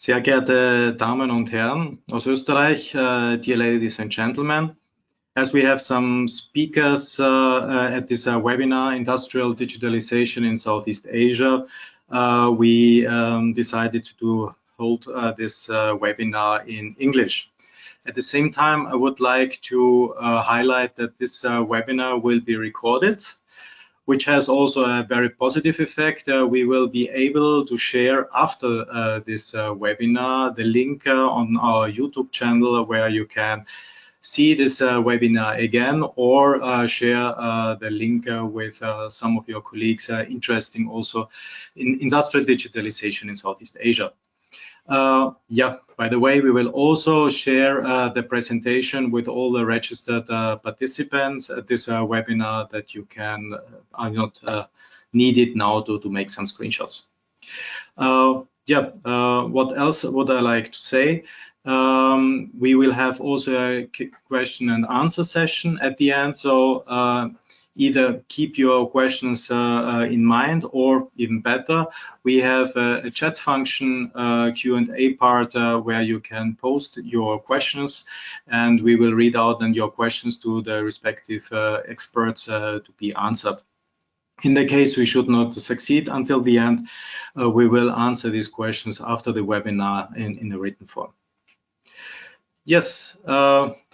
Sehr geehrte Damen und Herren aus Österreich, dear ladies and gentlemen, as we have some speakers at this webinar, Industrial Digitalization in Southeast Asia, we decided to hold this webinar in English. At the same time, I would like to highlight that this webinar will be recorded, which has also a very positive effect. We will be able to share after this webinar the link on our YouTube channel where you can see this webinar again, or share the link with some of your colleagues interested also in industrial digitalization in Southeast Asia. By the way, we will also share the presentation with all the registered participants at this webinar that you can are not needed now to make some screenshots. What else would I like to say? We will have also a question and answer session at the end, so either keep your questions in mind, or even better, we have a chat function, Q&A part, where you can post your questions, and we will read out then your questions to the respective experts to be answered. In the case we should not succeed until the end, we will answer these questions after the webinar in a written form. Yes,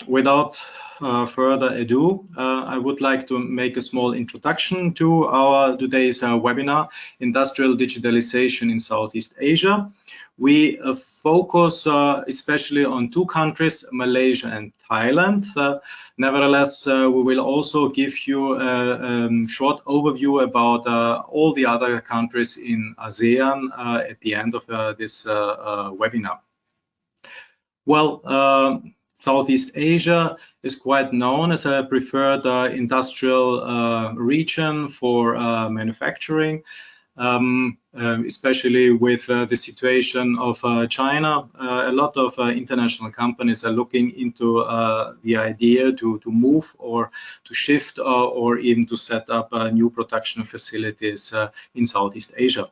without further ado, I would like to make a small introduction to our today's webinar, Industrial Digitalization in Southeast Asia. We focus especially on two countries, Malaysia and Thailand. Nevertheless, we will also give you a short overview about all the other countries in ASEAN at the end of this webinar. Well, Southeast Asia is quite known as a preferred industrial region for manufacturing, especially with the situation of China. A lot of international companies are looking into the idea to move or to shift or even to set up new production facilities in Southeast Asia.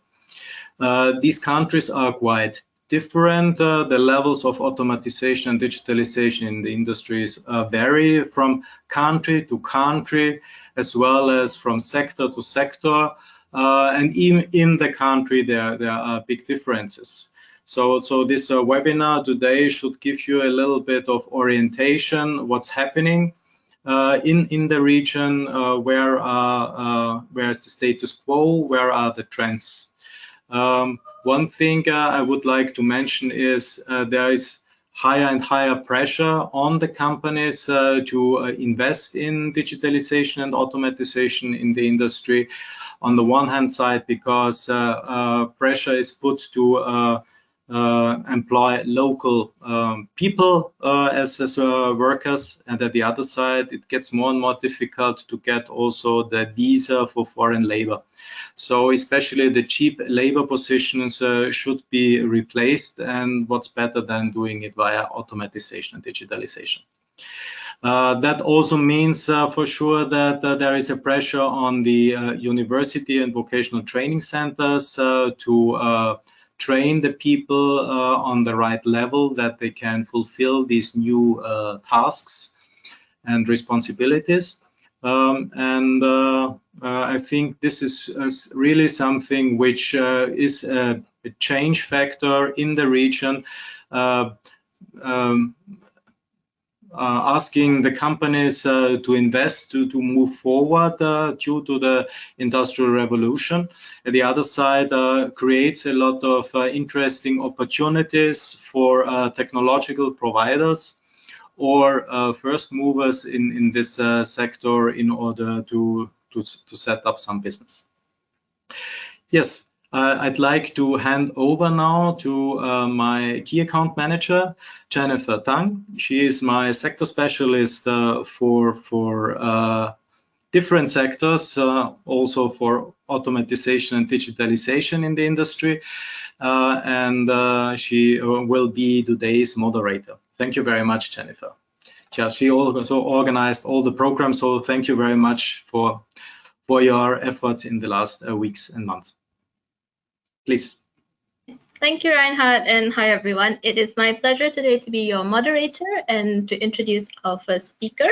These countries are quite different. The levels of automatization and digitalization in the industries vary from country to country, as well as from sector to sector. And even in the country, there are big differences. So this webinar today should give you a little bit of orientation, what's happening in the region, where is the status quo, where are the trends. One thing I would like to mention is there is higher and higher pressure on the companies to invest in digitalization and automatization in the industry. On the one hand side, because pressure is put to employ local people as workers, and at the other side it gets more and more difficult to get also the visa for foreign labor. So especially the cheap labor positions should be replaced, and what's better than doing it via automatization and digitalization. That also means for sure that there is a pressure on the university and vocational training centers to train the people on the right level, that they can fulfill these new tasks and responsibilities. I think this is really something which is a change factor in the region, asking the companies to invest, to move forward due to the industrial revolution. At the other side, creates a lot of interesting opportunities for technological providers or first movers in this sector in order to set up some business. Yes. I'd like to hand over now to my key account manager, Jennifer Tang. She is my sector specialist for different sectors, also for automatization and digitalization in the industry. She will be today's moderator. Thank you very much, Jennifer. Yeah, she also organized all the programs, so thank you very much for your efforts in the last weeks and months. Please. Thank you, Reinhard, and hi, everyone. It is my pleasure today to be your moderator and to introduce our first speaker.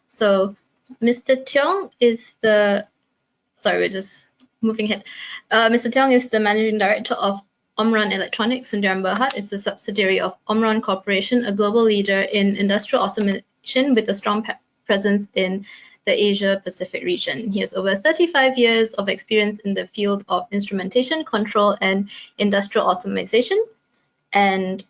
So, Mr. Tiong is the, sorry, we're just moving ahead. Mr. Tiong is the Managing Director of Omron Electronics in Berhad. It's a subsidiary of Omron Corporation, a global leader in industrial automation with a strong presence in the Asia-Pacific region. He has over 35 years of experience in the field of instrumentation, control, and industrial automation. And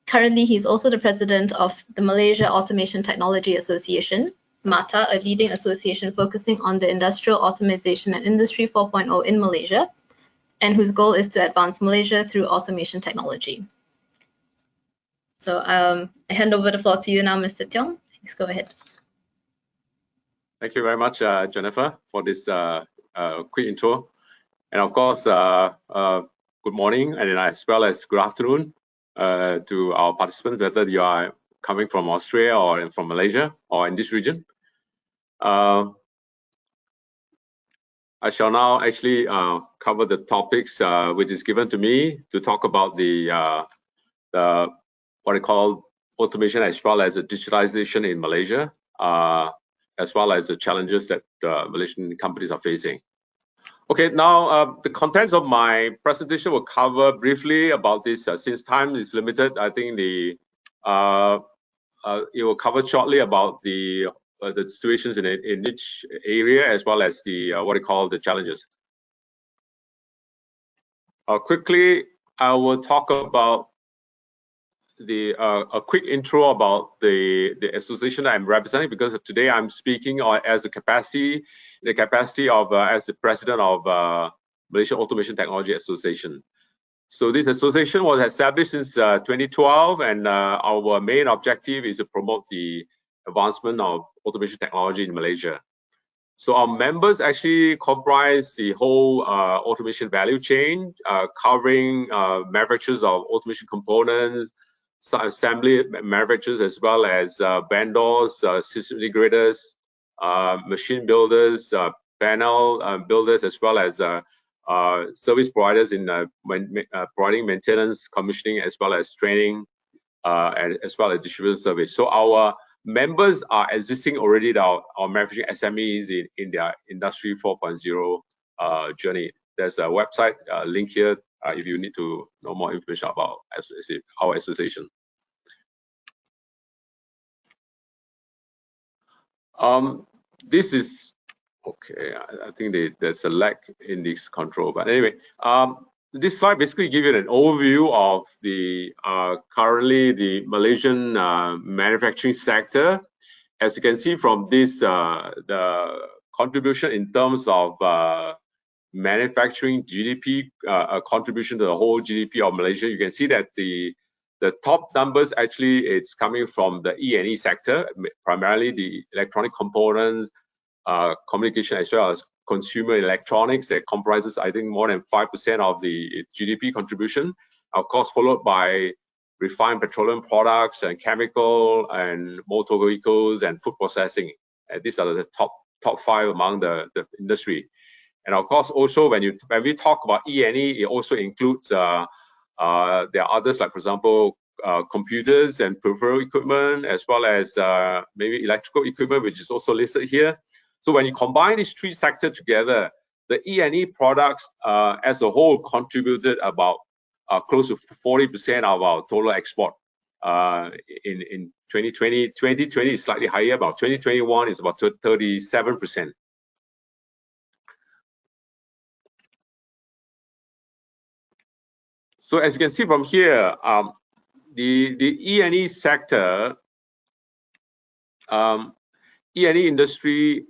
currently, he's also the president of the Malaysia Automation Technology Association, MATA, a leading association focusing on the industrial automation and Industry 4.0 in Malaysia, and whose goal is to advance Malaysia through automation technology. So I hand over the floor to you now, Mr. Tiong. Please go ahead. Thank you very much, Jennifer, for this quick intro. And of course, good morning and as well as good afternoon to our participants, whether you are coming from Australia or from Malaysia or in this region. I shall now actually cover the topics which is given to me to talk about the what I call automation as well as the digitalization in Malaysia, as well as the challenges that Malaysian companies are facing. Okay, now the contents of my presentation will cover briefly about this. Since time is limited, I think it will cover shortly about the situations in each area as well as the what I call the challenges. Quickly, I will talk about a quick intro about the association I'm representing, because today I'm speaking as the capacity of as the president of Malaysia Automation Technology Association. So this association was established since 2012, and our main objective is to promote the advancement of automation technology in Malaysia. So our members actually comprise the whole automation value chain, covering manufacturers of automation components, assembly manufacturers, as well as vendors, system integrators, machine builders, panel builders, as well as service providers in providing maintenance, commissioning, as well as training, and as well as distribution service. So our members are existing already, our manufacturing SMEs in their Industry 4.0 journey. There's a website link here if you need to know more information about our association. This is okay. I think there's a lag in this control, but anyway, this slide basically gives you an overview of the currently the Malaysian manufacturing sector. As you can see from this, the contribution in terms of manufacturing GDP contribution to the whole GDP of Malaysia, you can see that the top numbers actually it's coming from the E&E sector, primarily the electronic components, communication, as well as consumer electronics. That comprises, I think, more than 5% of the GDP contribution. Of course, followed by refined petroleum products and chemical and motor vehicles and food processing. These are the top five among the industry. And of course, also when we talk about E&E, it also includes there are others, like for example, computers and peripheral equipment, as well as maybe electrical equipment, which is also listed here. So when you combine these three sectors together, the E&E products as a whole contributed about close to 40% of our total export in 2020. 2020 is slightly higher, about 2021 is about 37%. So as you can see from here, the E&E sector, E&E industry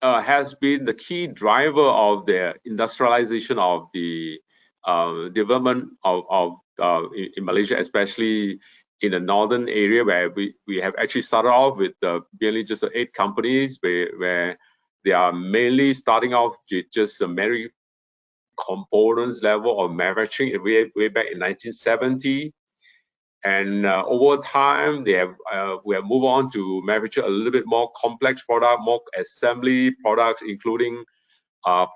has been the key driver of the industrialization of the development of in Malaysia, especially in the northern area, where we have actually started off with barely just 8 companies, where they are mainly starting off with just a very components level of manufacturing way back in 1970. And over time, we have moved on to manufacture a little bit more complex product, more assembly products, including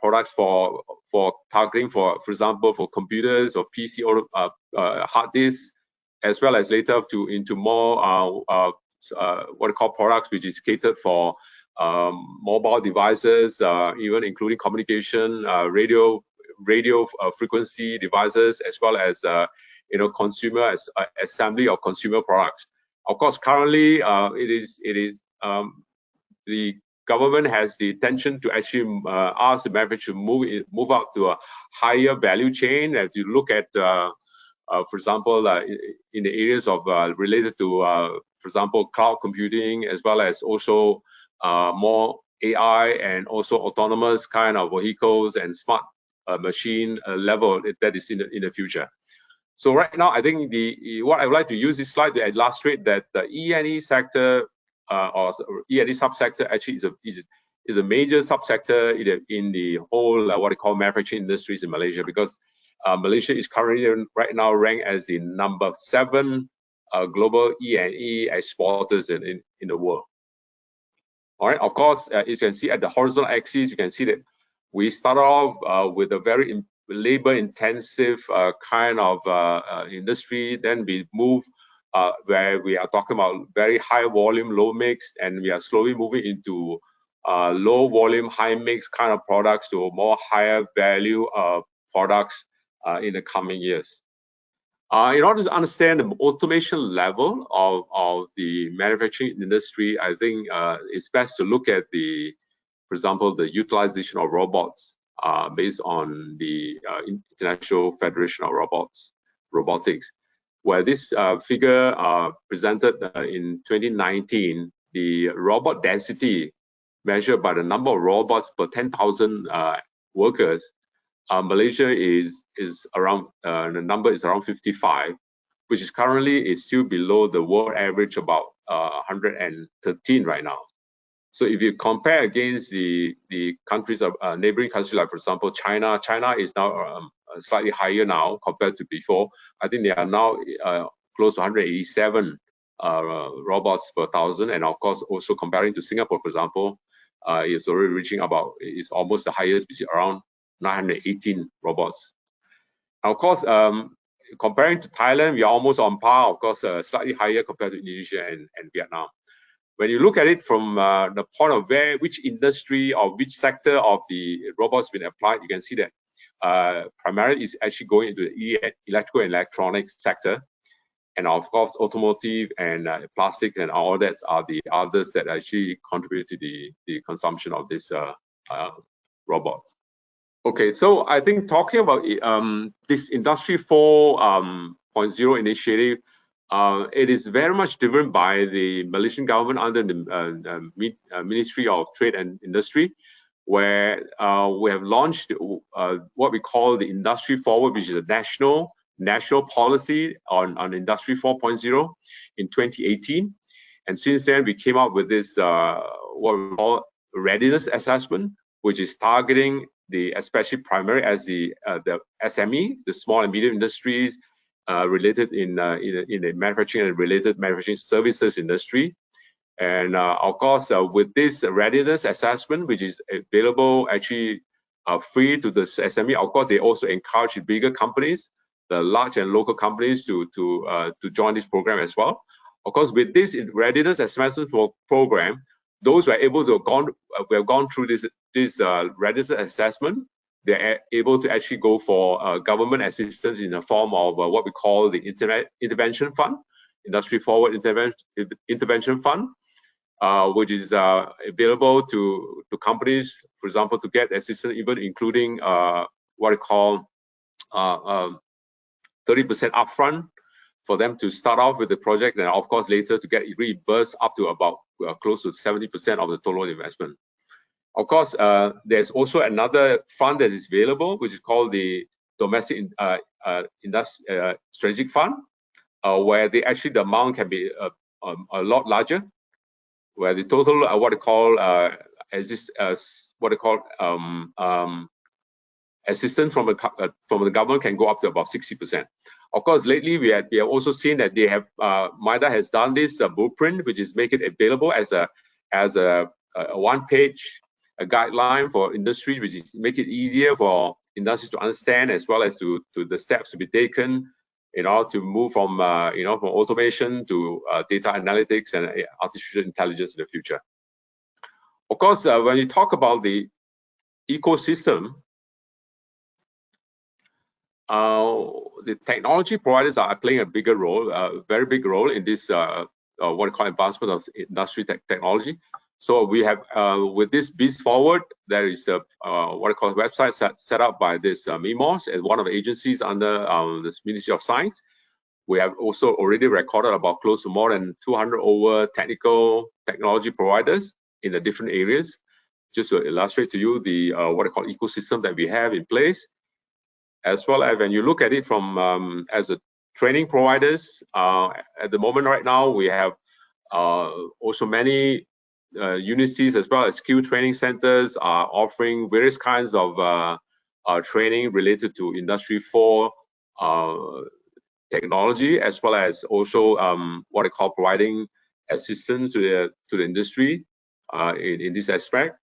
products for for targeting, for example, for computers or PC or hard disks, as well as later into more what we call products, which is catered for mobile devices, even including communication, radio frequency devices, as well as consumer assembly of consumer products. Of course, currently the government has the intention to actually ask the manufacturer to move up to a higher value chain. As you look at, for example, in the areas of related to, for example, cloud computing, as well as also more AI and also autonomous kind of vehicles and smart machine level that is in the future. So right now, I think what I would like to use this slide to illustrate that the E&E sector or E&E subsector actually is a major subsector in the whole what they call manufacturing industries in Malaysia, because Malaysia is currently right now ranked as the #7 global E&E exporters in the world. All right, of course, you can see at the horizontal axis, you can see that we started off with a very labor-intensive kind of industry. Then we move where we are talking about very high volume, low mix, and we are slowly moving into low volume, high mix kind of products to more higher value products in the coming years. In order to understand the automation level of the manufacturing industry, I think it's best to look at for example, the utilization of robots based on the International Federation of Robotics, where this figure presented in 2019, the robot density measured by the number of robots per 10,000 workers. Malaysia is around the number is around 55, which is currently still below the world average, about 113 right now. So if you compare against the countries of neighboring countries, like for example China is now slightly higher now compared to before. I think they are now close to 187 robots per 1,000, and of course also comparing to Singapore, for example, it's already reaching it's almost the highest, which is around 918 robots. Of course, comparing to Thailand, we are almost on par. Of course, slightly higher compared to Indonesia and Vietnam. When you look at it from the point of which industry or which sector of the robots been applied, you can see that primarily is actually going into the electrical and electronics sector, and of course automotive and plastic and all that are the others that actually contribute to the consumption of this robots. Okay, so I think talking about this Industry 4.0 initiative, it is very much driven by the Malaysian government under the Ministry of Trade and Industry, where we have launched what we call the Industry Forward, which is a national policy on Industry 4.0 in 2018. And since then, we came up with this what we call readiness assessment, which is targeting especially primary as the SME, the small and medium industries, related in the manufacturing and related manufacturing services industry. And of course, with this readiness assessment, which is available actually free to the SME, of course, they also encourage bigger companies, the large and local companies, to join this program as well. Of course, with this readiness assessment program, those who are able to have gone through this readiness assessment, they're able to actually go for government assistance in the form of what we call the intervention fund, Industry Forward Intervention Fund, which is available to companies, for example, to get assistance, even including what we call 30% upfront for them to start off with the project, and of course later to get reimbursed up to about close to 70% of the total investment. Of course, there's also another fund that is available, which is called the Domestic Strategic Fund, where the amount can be a lot larger, where the total what they call assistance from the government can go up to about 60%. Of course, lately we have also seen that they have MIDA has done this blueprint, which is make it available as a one-page a guideline for industries, which is make it easier for industries to understand, as well as to the steps to be taken in order to move from from automation to data analytics and artificial intelligence in the future. Of course, when you talk about the ecosystem, the technology providers are playing a bigger role, a very big role in this what I call advancement of industry technology. So we have with this Biz Forward, there is a what I call a website set up by this MIMOS as one of the agencies under the Ministry of Science. We have also already recorded about close to more than 200 over technology providers in the different areas, just to illustrate to you the what I call ecosystem that we have in place. As well as when you look at it from as a training providers, at the moment right now we have also many universities as well as skill training centers are offering various kinds of training related to Industry 4 technology, as well as also what I call providing assistance to the industry in this aspect.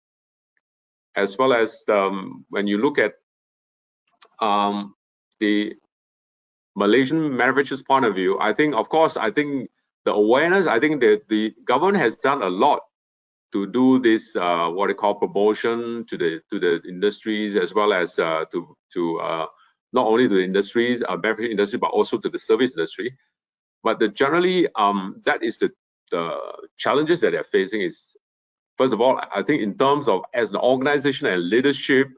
As well as when you look at the Malaysian manufacturers' point of view, I think, of course, I think the awareness, I think that the government has done a lot to do this what I call promotion to the industries, as well as to not only to the industries, manufacturing industry, but also to the service industry. But generally, that is the challenges that they're facing is, first of all, I think in terms of as an organization and leadership,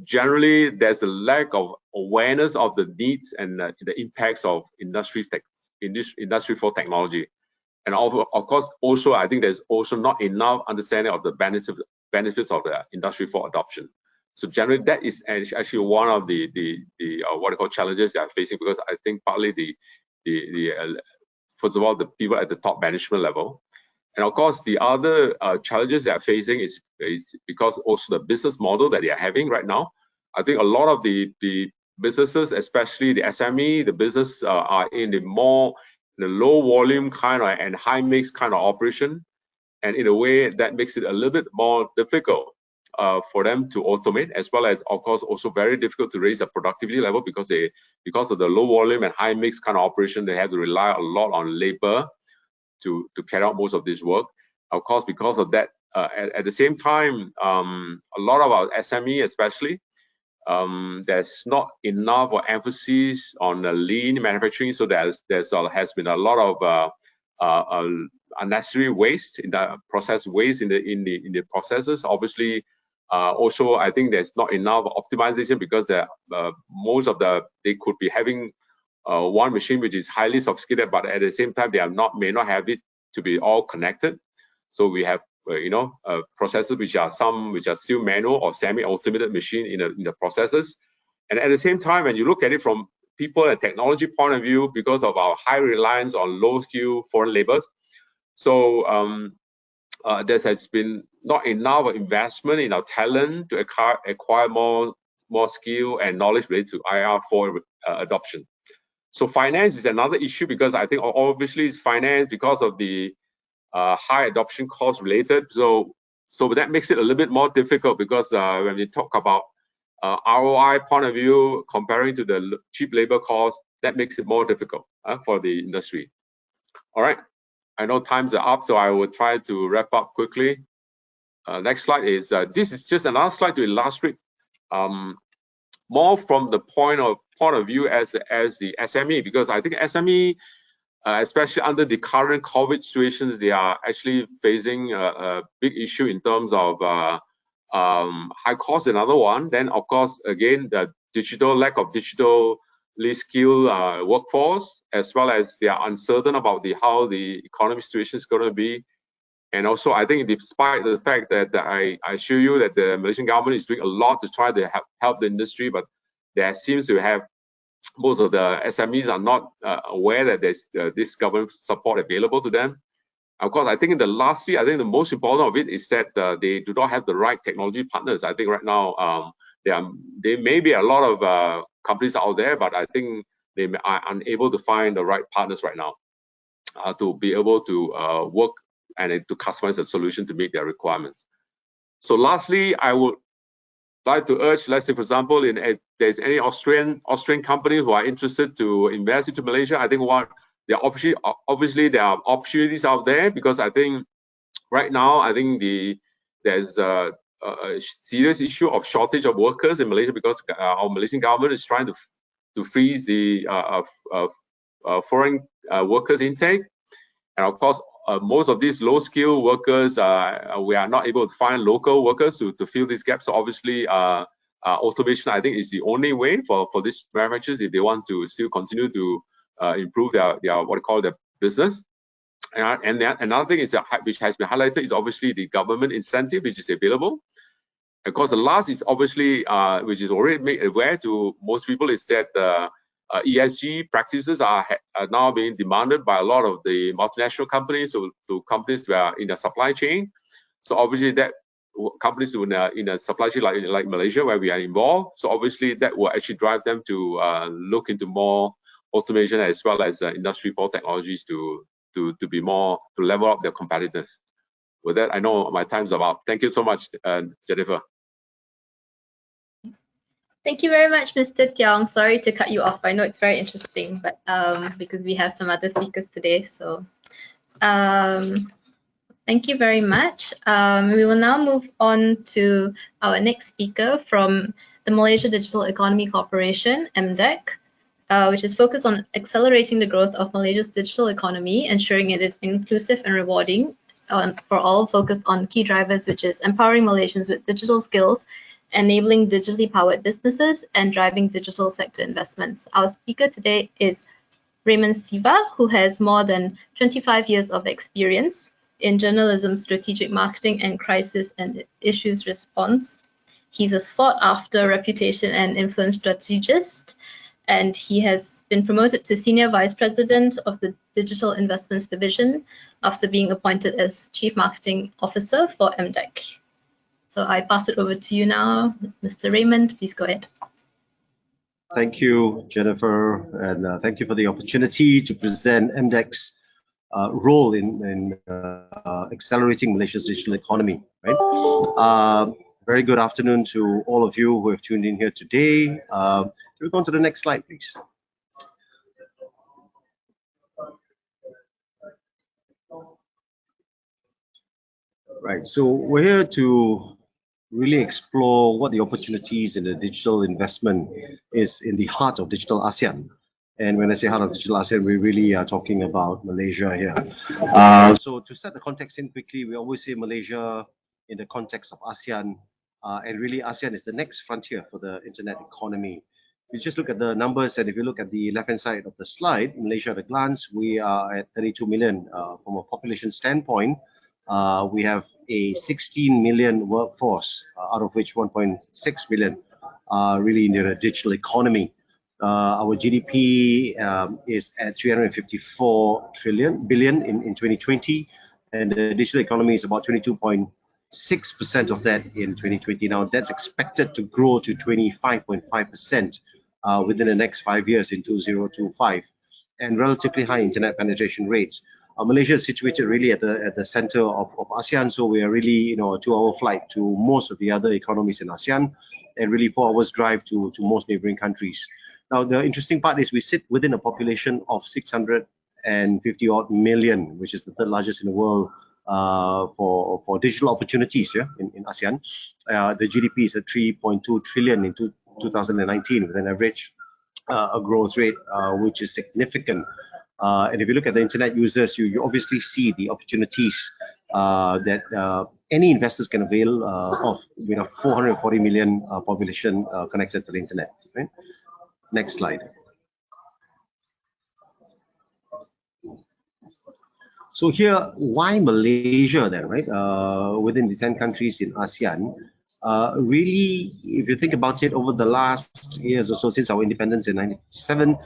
generally there's a lack of awareness of the needs and the impacts of Industry 4 technology. And of course, also I think there's also not enough understanding of the benefits of the Industry 4 adoption. So generally, that is actually one of the what I call challenges they are facing, because I think partly first of all, the people at the top management level, and of course the other challenges they are facing is because also the business model that they are having right now. I think a lot of the businesses, especially the SME, the business are in the low volume kind of and high mix kind of operation, and in a way that makes it a little bit more difficult for them to automate, as well as of course also very difficult to raise the productivity level, because of the low volume and high mix kind of operation, they have to rely a lot on labor to carry out most of this work. Of course, because of that, at the same time, a lot of our SME especially, there's not enough emphasis on the lean manufacturing, so there has been a lot of unnecessary waste in the process, waste in the processes. Obviously, also I think there's not enough optimization, because they could be having one machine which is highly sophisticated, but at the same time they may not have it to be all connected. So we have processes which are still manual or semi-automated machine in the processes. And at the same time, when you look at it from people and technology point of view, because of our high reliance on low-skill foreign labors, so there has been not enough investment in our talent to acquire more skill and knowledge related to IR4 adoption. So finance is another issue, because I think obviously it's finance because of the high adoption cost related. So that makes it a little bit more difficult, because when we talk about ROI point of view, comparing to the cheap labor cost, that makes it more difficult for the industry. All right, I know times are up, so I will try to wrap up quickly. Next slide is this is just another slide to illustrate more from the point of view as the SME, because I think SME, especially under the current COVID situations, they are actually facing a big issue in terms of high cost. Another one, then of course again the lack of digitally skilled workforce, as well as they are uncertain about how the economic situation is going to be. And also, I think despite the fact that I assure you that the Malaysian government is doing a lot to try to help the industry, but there seems to have most of the SMEs are not aware that there's this government support available to them. Of course, I think lastly, I think the most important of it is that they do not have the right technology partners. I think right now there may be a lot of companies out there, but I think they are unable to find the right partners right now to be able to work and to customize a solution to meet their requirements. So lastly, I would like to urge, let's say, for example, if there's any Austrian companies who are interested to invest into Malaysia, I think obviously there are opportunities out there, because I think right now, I think there's a serious issue of shortage of workers in Malaysia, because our Malaysian government is trying to freeze the foreign workers intake. And of course, most of these low-skilled workers, we are not able to find local workers to fill these gaps. So obviously, automation, I think, is the only way for these manufacturers if they want to still continue to improve their what they call their business. And another thing is which has been highlighted is obviously the government incentive which is available. Of course, the last is obviously which is already made aware to most people, is that ESG practices are now being demanded by a lot of the multinational companies to companies that are in the supply chain. So obviously that companies in a supply chain like Malaysia, where we are involved, so obviously that will actually drive them to look into more automation as well as Industry 4 technologies to level up their competitiveness. With that, I know my time's up. Thank you so much, Jennifer. Thank you very much, Mr. Tiong. Sorry to cut you off. I know it's very interesting, but because we have some other speakers today, so thank you very much. We will now move on to our next speaker from the Malaysia Digital Economy Corporation, MDEC, which is focused on accelerating the growth of Malaysia's digital economy, ensuring it is inclusive and rewarding for all, focused on key drivers, which is empowering Malaysians with digital skills, enabling digitally powered businesses, and driving digital sector investments. Our speaker today is Raymond Siva, who has more than 25 years of experience in journalism, strategic marketing, and crisis and issues response. He's a sought-after reputation and influence strategist, and he has been promoted to Senior Vice President of the Digital Investments Division after being appointed as Chief Marketing Officer for MDEC. So I pass it over to you now, Mr. Raymond. Please go ahead. Thank you, Jennifer, and thank you for the opportunity to present MDEC's role in accelerating Malaysia's digital economy. Right? Very good afternoon to all of you who have tuned in here today. Can we go on to the next slide, please? Right, so we're here to really explore what the opportunities in the digital investment is in the heart of digital ASEAN. And when I say heart of digital ASEAN, we really are talking about Malaysia here. So to set the context in quickly, we always say Malaysia in the context of ASEAN, and really ASEAN is the next frontier for the internet economy. You just look at the numbers, and if you look at the left-hand side of the slide, Malaysia at a glance, we are at 32 million from a population standpoint. We have a 16 million workforce, out of which 1.6 million are really in the digital economy. Our GDP is at 354 billion in 2020, and the digital economy is about 22.6% of that in 2020. Now that's expected to grow to 25.5% within the next 5 years in 2025, and relatively high internet penetration rates. Malaysia is situated really at the center of ASEAN, so we are really, a 2-hour flight to most of the other economies in ASEAN, and really 4 hours drive to most neighboring countries. Now, the interesting part is we sit within a population of 650 odd million, which is the third largest in the world for digital opportunities here in ASEAN. The GDP is at 3.2 trillion in 2019, with an average growth rate which is significant. And if you look at the internet users, you obviously see the opportunities that any investors can avail of. We have 440 million population connected to the internet. Right? Next slide. So here, why Malaysia then, right? Within the 10 countries in ASEAN, really, if you think about it, over the last years or so since our independence in 1997,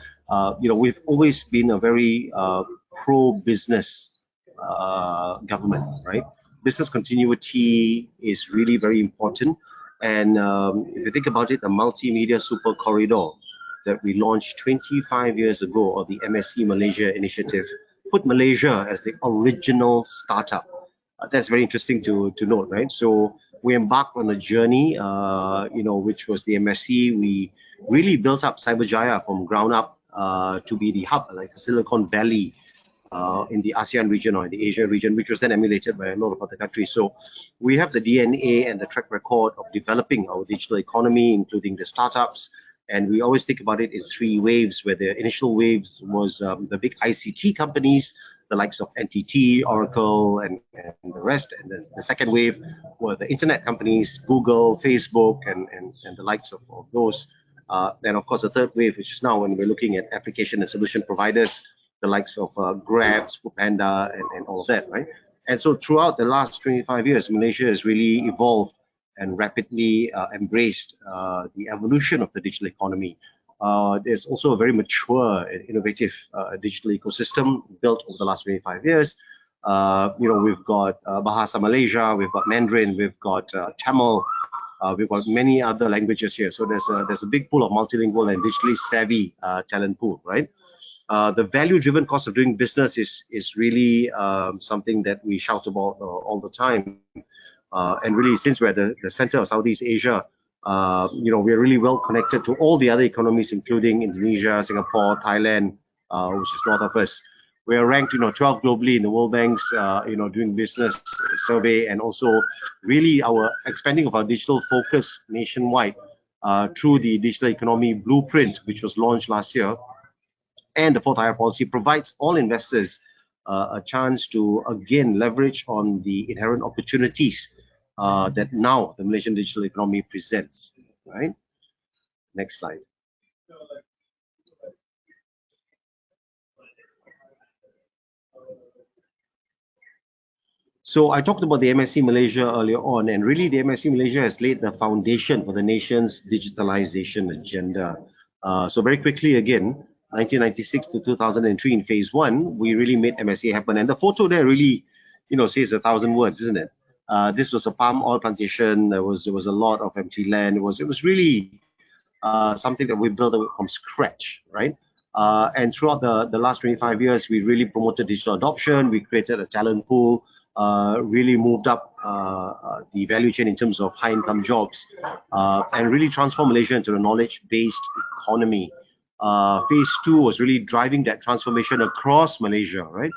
we've always been a very pro-business government, right? Business continuity is really very important. And if you think about it, the multimedia super corridor that we launched 25 years ago, or the MSC Malaysia initiative, put Malaysia as the original startup That's very interesting to note, right? So we embarked on a journey, which was the MSC. We really built up Cyberjaya from ground up to be the hub, like a Silicon Valley in the ASEAN region or in the Asia region, which was then emulated by a lot of other countries. So we have the DNA and the track record of developing our digital economy, including the startups. And we always think about it in three waves, where the initial waves was the big ICT companies, the likes of NTT, Oracle, and the rest. And the second wave were the internet companies, Google, Facebook, and the likes of those. And of course, the third wave, which is now when we're looking at application and solution providers, the likes of Grab, Foodpanda, and all of that, right? And so throughout the last 25 years, Malaysia has really evolved and rapidly embraced the evolution of the digital economy. There's also a very mature and innovative digital ecosystem built over the last 25 years. We've got Bahasa Malaysia, we've got Mandarin, we've got Tamil, we've got many other languages here. So there's a big pool of multilingual and digitally savvy talent pool, right? The value-driven cost of doing business is really something that we shout about all the time. And really, since we're the center of Southeast Asia, we're really well connected to all the other economies, including Indonesia, Singapore, Thailand, which is north of us. We are ranked, 12 globally in the World Bank's, doing business survey, and also really our expanding of our digital focus nationwide through the digital economy blueprint, which was launched last year. And the fourth IR policy provides all investors a chance to, again, leverage on the inherent opportunities that now the Malaysian digital economy presents, right? Next slide. So I talked about the MSC Malaysia earlier on, and really the MSC Malaysia has laid the foundation for the nation's digitalization agenda. So very quickly again, 1996 to 2003 in phase one, we really made MSC happen. And the photo there really, says 1,000 words, isn't it? This was a palm oil plantation. There was a lot of empty land. It was really something that we built from scratch, right? And throughout the last 25 years, we really promoted digital adoption. We created a talent pool, really moved up the value chain in terms of high-income jobs, and really transformed Malaysia into a knowledge-based economy. Phase two was really driving that transformation across Malaysia, right?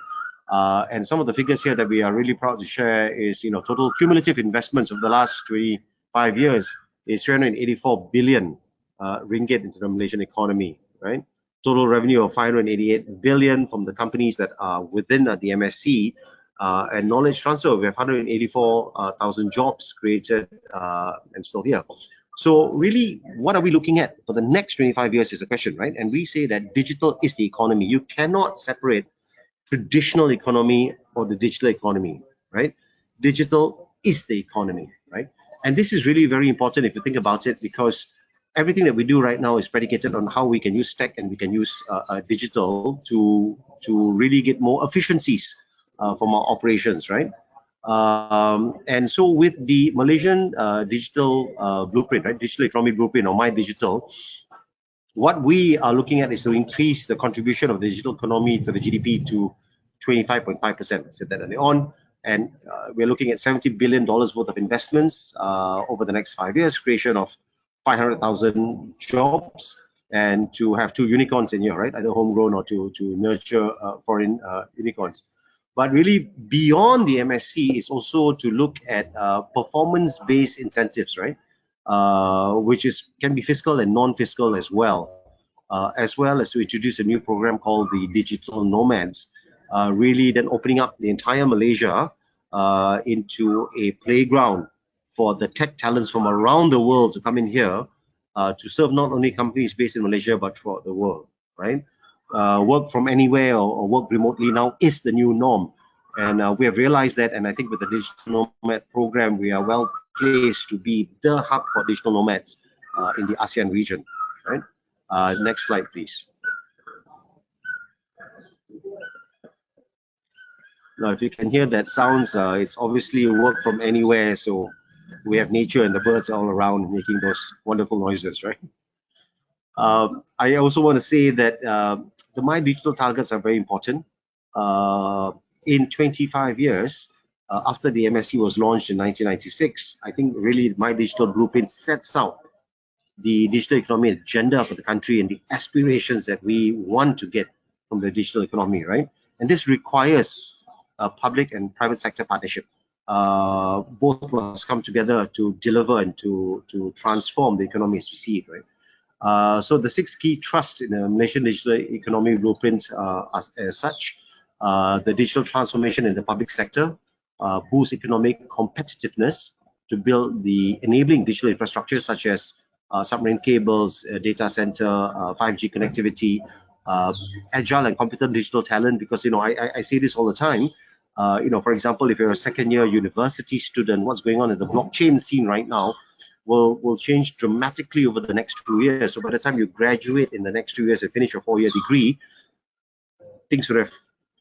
And some of the figures here that we are really proud to share is, total cumulative investments of the last 25 years is 384 billion ringgit into the Malaysian economy, right? Total revenue of 588 billion from the companies that are within the MSC, and knowledge transfer. We have 184,000 jobs created and still here. So really, what are we looking at for the next 25 years is a question, right? And we say that digital is the economy. You cannot separate traditional economy or the digital economy, right? Digital is the economy, right? And this is really very important if you think about it, because everything that we do right now is predicated on how we can use tech and we can use digital to really get more efficiencies from our operations, right? And so with the Malaysian digital blueprint, right, digital economy blueprint, or My Digital, what we are looking at is to increase the contribution of the digital economy to the GDP to 25.5%. I said that earlier on. And we're looking at $70 billion worth of investments over the next 5 years, creation of 500,000 jobs, and to have 2 unicorns in here, right? Either homegrown or to nurture foreign unicorns. But really, beyond the MSC is also to look at performance-based incentives, right? Which can be fiscal and non-fiscal as well as to introduce a new program called the Digital Nomads, really then opening up the entire Malaysia into a playground for the tech talents from around the world to come in here to serve not only companies based in Malaysia, but throughout the world, right? Work from anywhere or work remotely now is the new norm. And we have realized that, and I think with the Digital Nomad program, we are well placed to be the hub for digital nomads in the ASEAN region, right? Next slide, please. Now, if you can hear that sounds, it's obviously work from anywhere. So we have nature and the birds all around making those wonderful noises, right? I also want to say that the My Digital targets are very important. In 25 years, after the MSC was launched in 1996, I think really My Digital Blueprint sets out the digital economy agenda for the country and the aspirations that we want to get from the digital economy, right? And this requires a public and private sector partnership. Both must come together to deliver and to transform the economy as we see it, right? So the 6 key trusts in the Malaysian digital economy blueprint as such: the digital transformation in the public sector, boost economic competitiveness to build the enabling digital infrastructure such as submarine cables, data center, 5G connectivity, agile and competent digital talent. Because I say this all the time. For example, if you're a second-year university student, what's going on in the blockchain scene right now will change dramatically over the next 2 years. So by the time you graduate in the next 2 years and finish your 4-year degree, things would have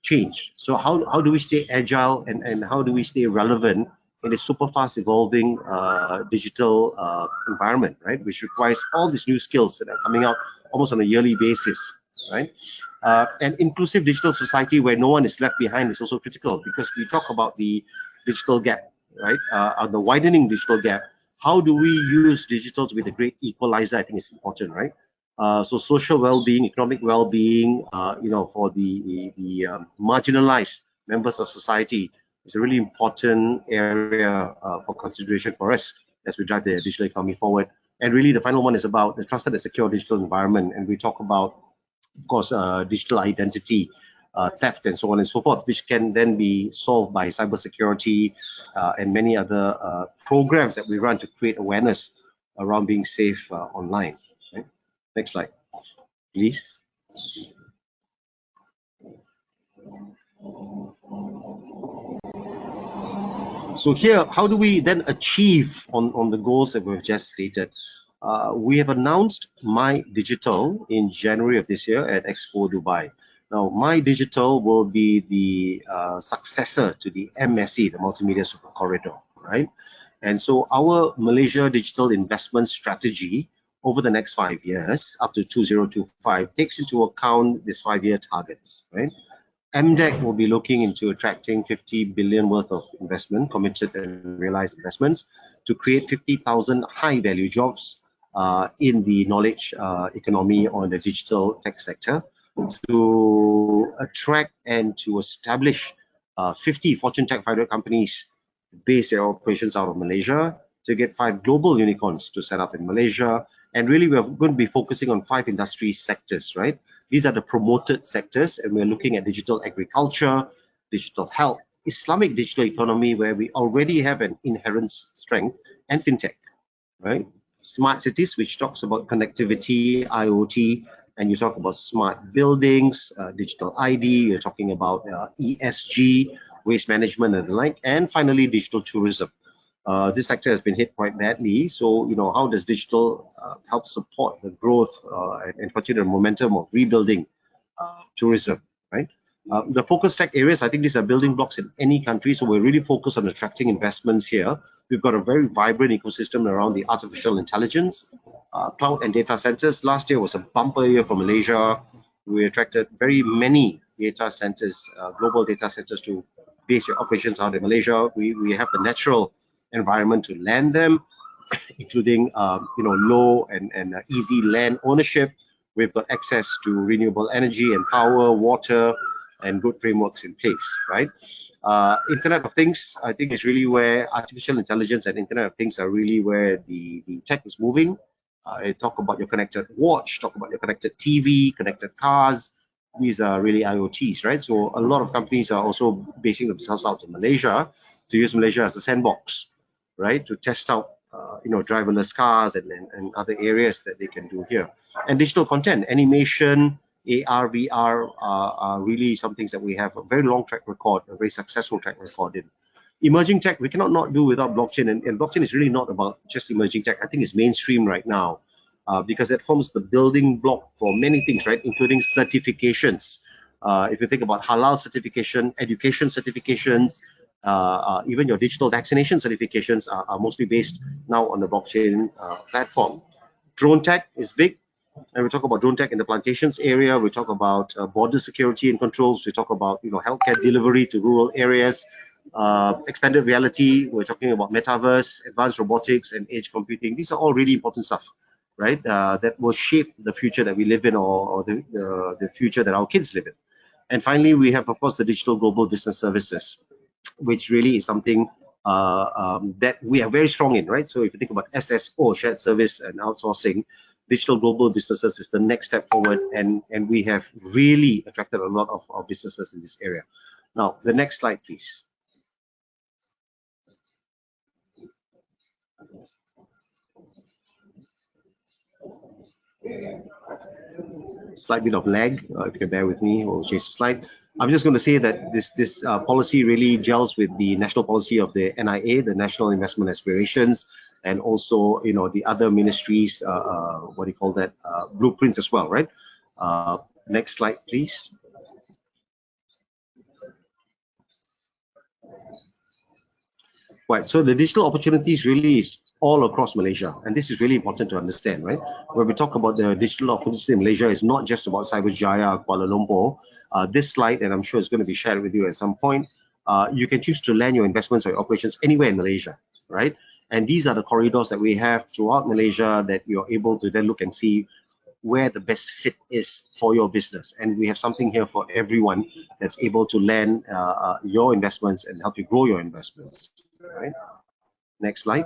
changed. So how do we stay agile and how do we stay relevant in a super fast evolving digital environment, right? Which requires all these new skills that are coming out almost on a yearly basis, right? An inclusive digital society where no one is left behind is also critical, because we talk about the digital gap, right? The widening digital gap. How do we use digital to be the great equalizer? I think is important, right? So social well-being, economic well-being, for the marginalized members of society is a really important area for consideration for us as we drive the digital economy forward. And really, the final one is about the trusted and secure digital environment. And we talk about, of course, digital identity, theft, and so on and so forth, which can then be solved by cybersecurity and many other programs that we run to create awareness around being safe online. Right? Next slide, please. So here, how do we then achieve on the goals that we've just stated? We have announced My Digital in January of this year at Expo Dubai. Now, My Digital will be the successor to the MSC, the Multimedia Super Corridor, right? And so our Malaysia Digital Investment Strategy over the next 5 years, up to 2025, takes into account these 5-year targets, right? MDEC will be looking into attracting 50 billion worth of investment, committed and realized investments, to create 50,000 high-value jobs in the knowledge economy or in the digital tech sector, to attract and to establish 50 Fortune Tech 500 companies base their operations out of Malaysia, to get 5 global unicorns to set up in Malaysia. And really, we're going to be focusing on 5 industry sectors, right? These are the promoted sectors, and we're looking at digital agriculture, digital health, Islamic digital economy, where we already have an inherent strength, and fintech, right? Smart cities, which talks about connectivity, IoT, and you talk about smart buildings, digital ID, you're talking about ESG, waste management and the like, and finally, digital tourism. This sector has been hit quite badly. So, how does digital help support the growth and continue the momentum of rebuilding tourism, right? The focus tech areas, I think these are building blocks in any country. So we're really focused on attracting investments here. We've got a very vibrant ecosystem around the artificial intelligence, cloud and data centers. Last year was a bumper year for Malaysia. We attracted very many data centers, global data centers, to base your operations out in Malaysia. We have the natural environment to land them, including low and easy land ownership. We've got access to renewable energy and power, water, and good frameworks in place, right? Internet of Things, I think, is really where artificial intelligence and Internet of Things are really where the tech is moving. Talk about your connected watch, talk about your connected TV, connected cars. These are really IoTs, right? So a lot of companies are also basing themselves out in Malaysia to use Malaysia as a sandbox, right? To test out, driverless cars and other areas that they can do here. And digital content, animation, AR, VR are really some things that we have a very long track record, a very successful track record in. Emerging tech, we cannot not do without blockchain. And blockchain is really not about just emerging tech. I think it's mainstream right now because it forms the building block for many things, right? Including certifications. If you think about halal certification, education certifications, even your digital vaccination certifications are mostly based now on the blockchain platform. Drone tech is big. And we talk about drone tech in the plantations area. We talk about border security and controls. We talk about healthcare delivery to rural areas. extended reality, we're talking about metaverse, advanced robotics, and edge computing. These are all really important stuff, right? That will shape the future that we live in, or the future that our kids live in. And finally, we have, of course, the digital global business services, which really is something that we are very strong in, right? So if you think about SSO, shared service and outsourcing, digital global businesses is the next step forward, and we have really attracted a lot of businesses in this area. Now, the next slide, please. Slight bit of lag, if you can bear with me, we'll change the slide. I'm just going to say that this policy really gels with the national policy of the NIA, the National Investment Aspirations, and also, you know, the other ministries, what do you call that, blueprints as well, right? Next slide, please. Right, so the digital opportunities really is all across Malaysia, and this is really important to understand, right? When we talk about the digital opportunity in Malaysia, it's not just about Cyberjaya, Kuala Lumpur. This slide, and I'm sure it's going to be shared with you at some point, you can choose to land your investments or your operations anywhere in Malaysia, right? And these are the corridors that we have throughout Malaysia that you're able to then look and see where the best fit is for your business. And we have something here for everyone that's able to land your investments and help you grow your investments. Right. Next slide.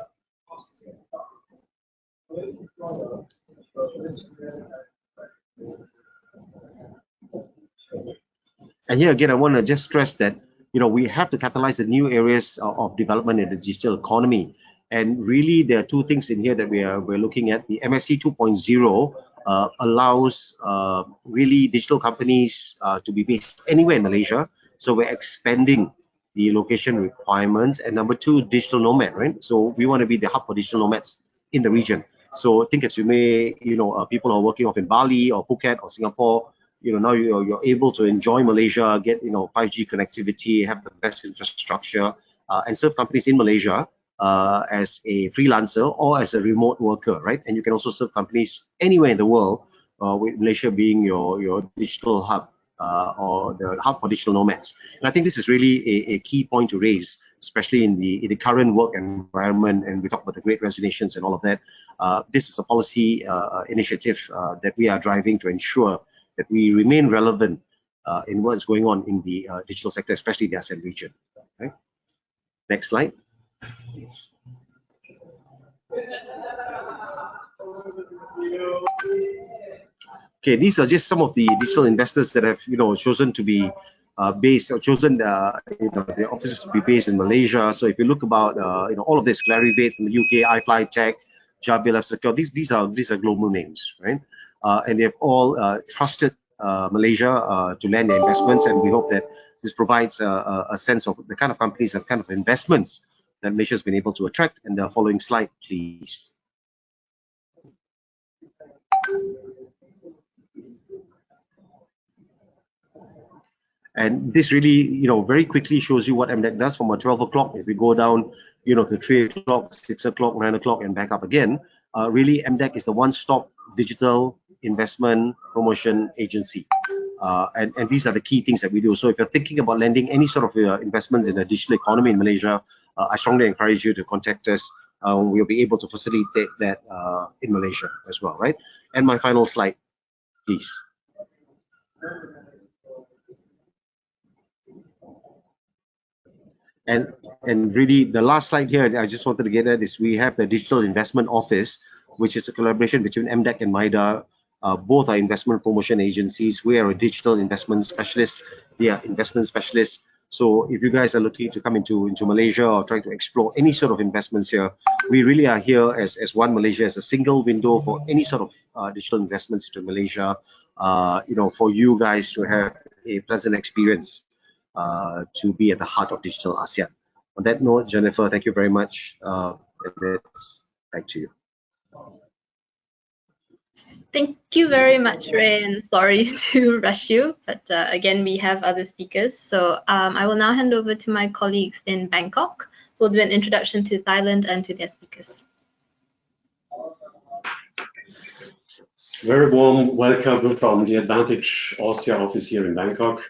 And here again, I want to just stress that, you know, we have to catalyze the new areas of development in the digital economy. And really, there are two things in here that we're looking at. The MSC 2.0 allows really digital companies to be based anywhere in Malaysia. So we're expanding the location requirements. And number two, digital nomad, right? So we want to be the hub for digital nomads in the region. So think as you may, you know, people who are working off in Bali or Phuket or Singapore, you know, now you're able to enjoy Malaysia, get, you know, 5G connectivity, have the best infrastructure, and serve companies in Malaysia as a freelancer or as a remote worker, right? And you can also serve companies anywhere in the world, with Malaysia being your digital hub. Or the hub for digital nomads. And I think this is really a key point to raise, especially in the current work environment, and we talk about the great resignations and all of that. This is a policy initiative that we are driving to ensure that we remain relevant in what is going on in the digital sector, especially the ASEAN region. Okay. Next slide. Okay, these are just some of the digital investors that have, you know, chosen to be based, or chosen you know, their offices to be based in Malaysia. So if you look about you know, all of this, Larry Vade from the UK, iFly Tech, Jabil Secure, these are global names, right? And they've all trusted Malaysia to land their investments, and we hope that this provides a sense of the kind of companies and kind of investments that Malaysia has been able to attract. And the following slide, please. And this really, you know, very quickly shows you what MDEC does from 12 o'clock. If we go down, you know, to 3 o'clock, 6 o'clock, 9 o'clock, and back up again, really MDEC is the one-stop digital investment promotion agency. And these are the key things that we do. So if you're thinking about lending any sort of investments in the digital economy in Malaysia, I strongly encourage you to contact us. We'll be able to facilitate that in Malaysia as well, right? And my final slide, please. And really, the last slide here, I just wanted to get at is we have the Digital Investment Office, which is a collaboration between MDEC and MIDA. Both are investment promotion agencies. We are a digital investment specialist. They are investment specialists. So if you guys are looking to come into Malaysia or trying to explore any sort of investments here, we really are here as One Malaysia, as a single window for any sort of digital investments into Malaysia. You know, for you guys to have a pleasant experience. To be at the heart of digital ASEAN. On that note, Jennifer, thank you very much. And it's back to you. Thank you very much, Ray, and sorry to rush you, but again, we have other speakers. So I will now hand over to my colleagues in Bangkok, who will do an introduction to Thailand and to their speakers. Very warm welcome from the Advantage Austria office here in Bangkok.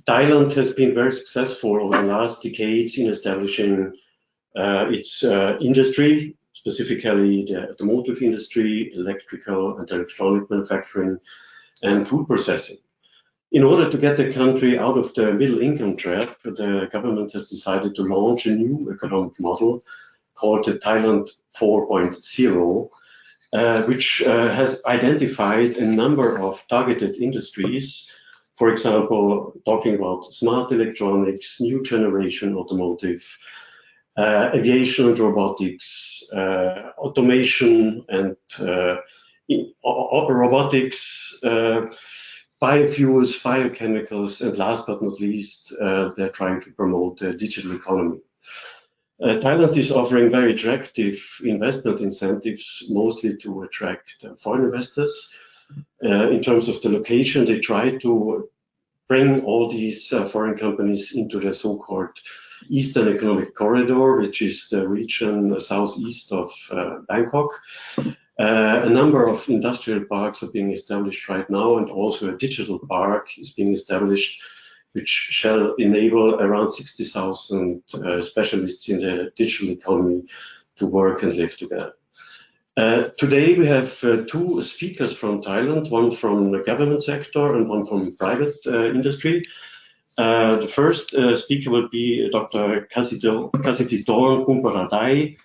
Thailand has been very successful over the last decades in establishing its industry, specifically the automotive industry, electrical and electronic manufacturing, and food processing. In order to get the country out of the middle income trap, the government has decided to launch a new economic model called the Thailand 4.0, which has identified a number of targeted industries. For example, talking about smart electronics, new generation automotive, aviation and robotics, automation and robotics, biofuels, biochemicals, and last but not least, they're trying to promote a digital economy. Thailand is offering very attractive investment incentives, mostly to attract foreign investors. In terms of the location, they try to bring all these foreign companies into the so-called Eastern Economic Corridor, which is the region southeast of Bangkok. A number of industrial parks are being established right now, and also a digital park is being established, which shall enable around 60,000 specialists in the digital economy to work and live together. Today we have two speakers from Thailand, one from the government sector and one from private industry. The first speaker will be Dr. Kasititorn Kumparadai,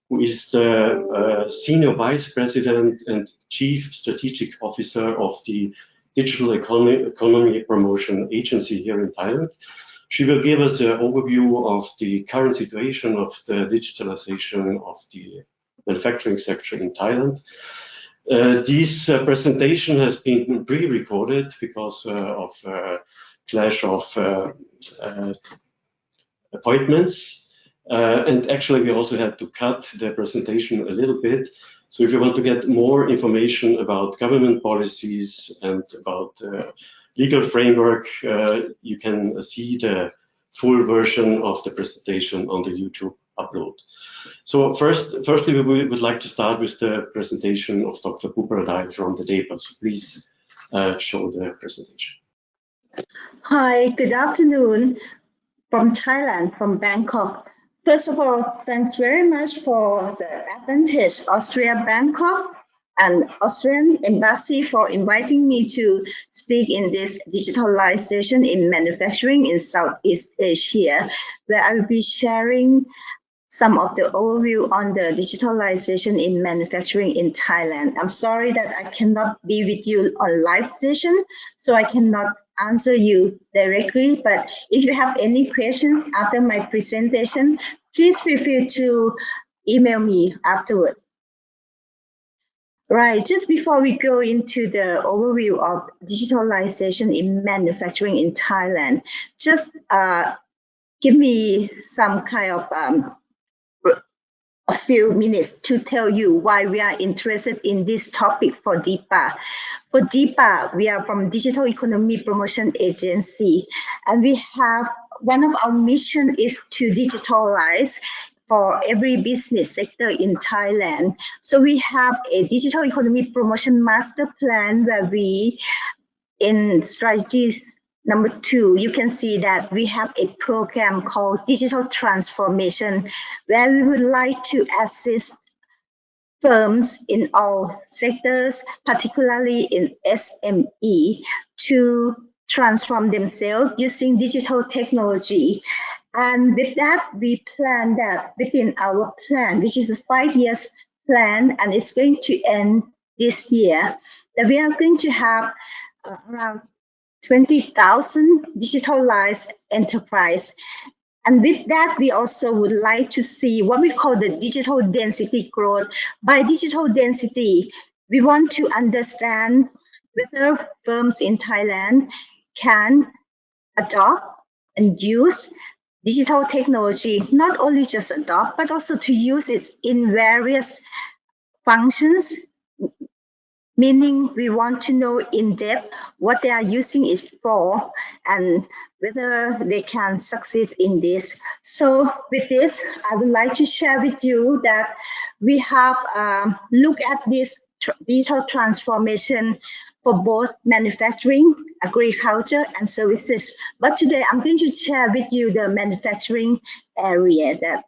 who is the Senior Vice President and Chief Strategic Officer of the Digital Economy Promotion Agency here in Thailand. She will give us an overview of the current situation of the digitalization of the manufacturing sector in Thailand. This presentation has been pre-recorded because of clash of appointments. And actually, we also had to cut the presentation a little bit. So if you want to get more information about government policies and about legal framework, you can see the full version of the presentation on the YouTube upload. So firstly, we would like to start with the presentation of Dr. Kumparadai from the DEPA. So please show the presentation. Hi, good afternoon from Thailand, from Bangkok. First of all, thanks very much for the advantage, Austria Bangkok and Austrian Embassy for inviting me to speak in this digitalization in manufacturing in Southeast Asia, where I will be sharing some of the overview on the digitalization in manufacturing in Thailand. I'm sorry that I cannot be with you on live session, so I cannot answer you directly, but if you have any questions after my presentation, please feel free to email me afterwards. Right, just before we go into the overview of digitalization in manufacturing in Thailand, just give me some kind of a few minutes to tell you why we are interested in this topic for DEPA. For DEPA, we are from Digital Economy Promotion Agency, and we have one of our mission is to digitalize for every business sector in Thailand. So we have a Digital Economy Promotion Master Plan where we, in strategies number 2, you can see that we have a program called Digital Transformation, where we would like to assist firms in all sectors, particularly in SME, to transform themselves using digital technology. And with that, we plan that within our plan, which is a 5-year plan, and it's going to end this year, that we are going to have around 20,000 digitalized enterprise. And with that, we also would like to see what we call the digital density growth. By digital density, we want to understand whether firms in Thailand can adopt and use digital technology, not only just adopt, but also to use it in various functions, meaning we want to know in depth what they are using it for and whether they can succeed in this. So with this, I would like to share with you that we have looked at this digital transformation for both manufacturing, agriculture, and services. But today I'm going to share with you the manufacturing area that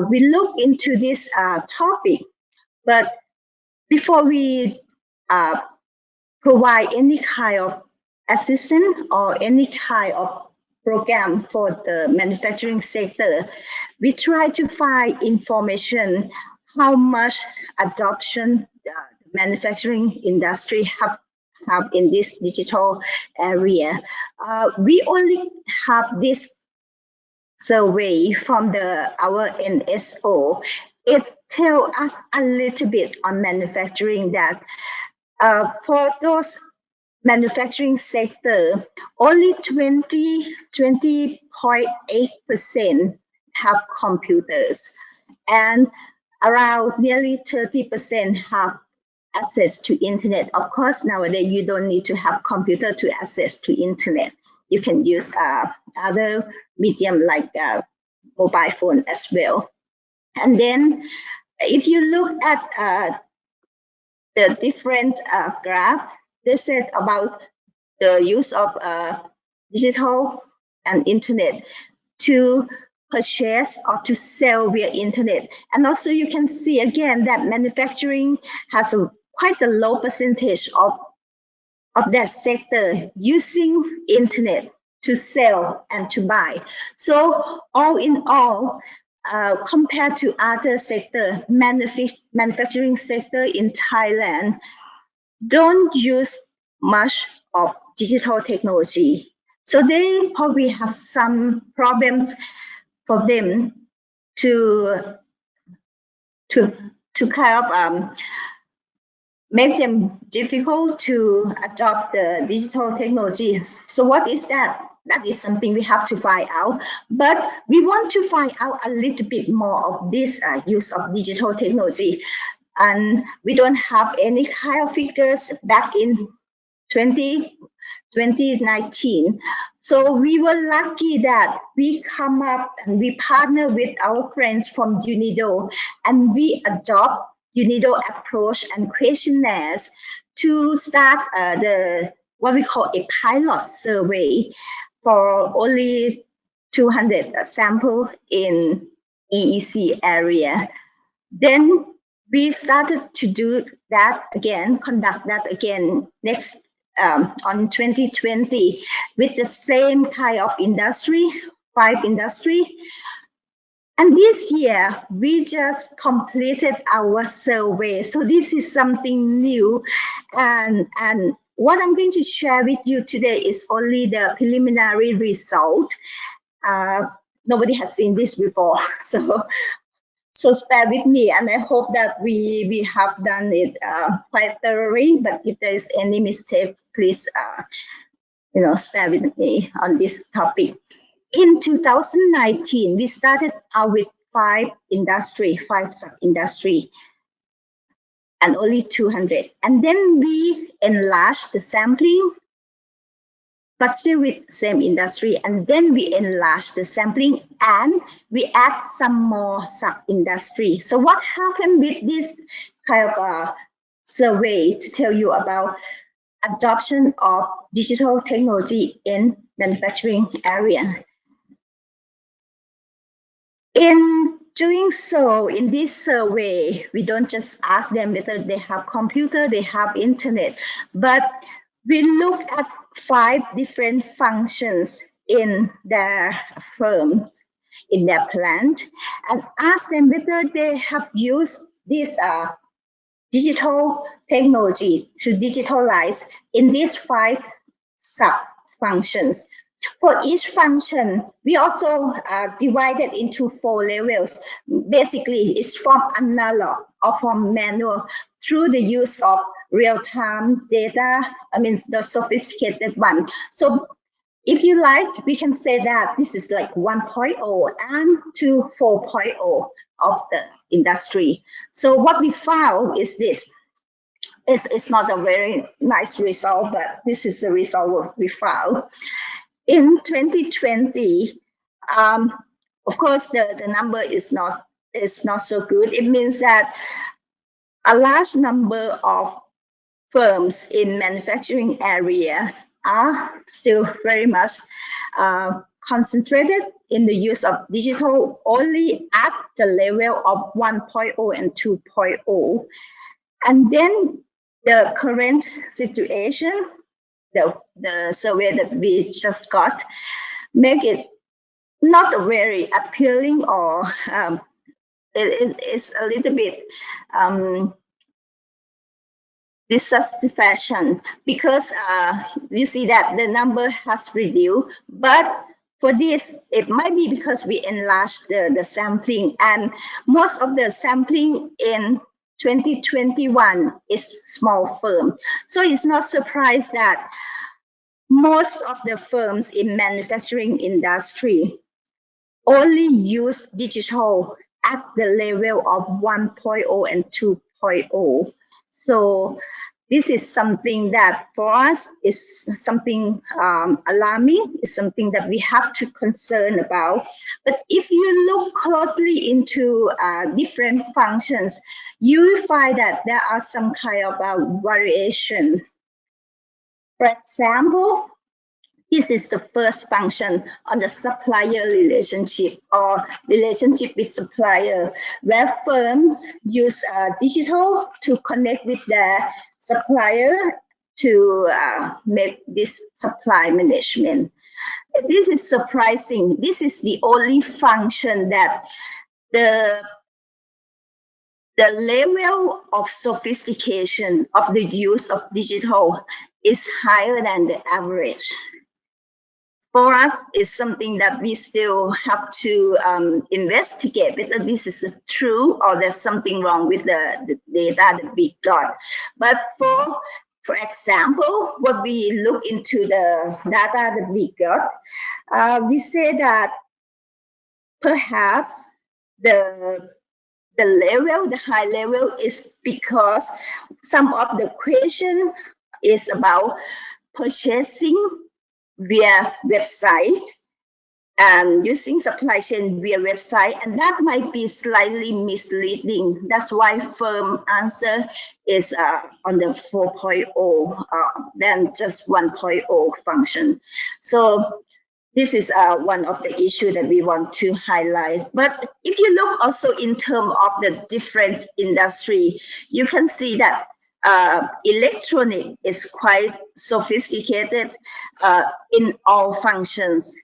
we look into this topic. But before we provide any kind of assistance or any kind of program for the manufacturing sector, we try to find information how much adoption the manufacturing industry have in this digital area. We only have this survey from our NSO. It tells us a little bit on manufacturing that for those manufacturing sector, only 20.8% have computers, and around nearly 30% have access to internet. Of course, nowadays you don't need to have computer to access to internet. You can use other medium like mobile phone as well. And then if you look at the different graph, they said about the use of digital and internet to purchase or to sell via internet. And also you can see again that manufacturing has quite a low percentage of that sector using internet to sell and to buy. So all in all, compared to other sector, manufacturing sector in Thailand don't use much of digital technology. So they probably have some problems for them to kind of make them difficult to adopt the digital technology. So what is that? That is something we have to find out. But we want to find out a little bit more of this use of digital technology. And we don't have any kind of figures back in 2019. So we were lucky that we come up and we partner with our friends from UNIDO, and we adopt UNIDO approach and questionnaires to start what we call a pilot survey for only 200 samples in EEC area. Then we started to do that again, conduct that again next on 2020 with the same kind of industry, 5 industry. And this year, we just completed our survey. So this is something new. And what I'm going to share with you today is only the preliminary result. Nobody has seen this before. So spare with me, and I hope that we have done it quite thoroughly. But if there is any mistake, please spare with me on this topic. In 2019, we started out with 5 sub-industry, and only 200. And then we enlarged the sampling, but still with same industry. And then we enlarged the sampling and we add some more sub-industry. So what happened with this kind of survey to tell you about adoption of digital technology in manufacturing area? In doing so, in this survey, we don't just ask them whether they have computer, they have internet, but we look at 5 different functions in their firms, in their plant, and ask them whether they have used this digital technology to digitalize in these 5 sub-functions. For each function, we also divided into 4 levels. Basically, it's from analog or from manual through the use of real-time data, the sophisticated one. So if you like, we can say that this is like 1.0 and to 4.0 of the industry. So what we found is this. It's not a very nice result, but this is the result we found. In 2020, of course, the number is not so good. It means that a large number of firms in manufacturing areas are still very much concentrated in the use of digital only at the level of 1.0 and 2.0. And then the current situation, the survey that we just got, make it not very appealing, or it is a little bit dissatisfaction, because you see that the number has reduced. But for this, it might be because we enlarged the sampling, and most of the sampling in 2021 is small firm. So it's not surprised that most of the firms in manufacturing industry only use digital at the level of 1.0 and 2.0. So this is something that for us is something alarming, is something that we have to concern about. But if you look closely into different functions, you will find that there are some kind of variation. For example, this is the first function on the supplier relationship, or relationship with supplier, where firms use digital to connect with their supplier to make this supply management. This is surprising. This is the only function that the level of sophistication of the use of digital is higher than the average. For us, it's something that we still have to investigate whether this is true or there's something wrong with the data that we got. But for example, what we look into the data that we got, we say that perhaps the high level is because some of the question is about purchasing via website and using supply chain via website, and that might be slightly misleading. That's why firm answer is on the 4.0 than just 1.0 function. So this is one of the issues that we want to highlight. But if you look also in terms of the different industry, you can see that electronic is quite sophisticated in all functions.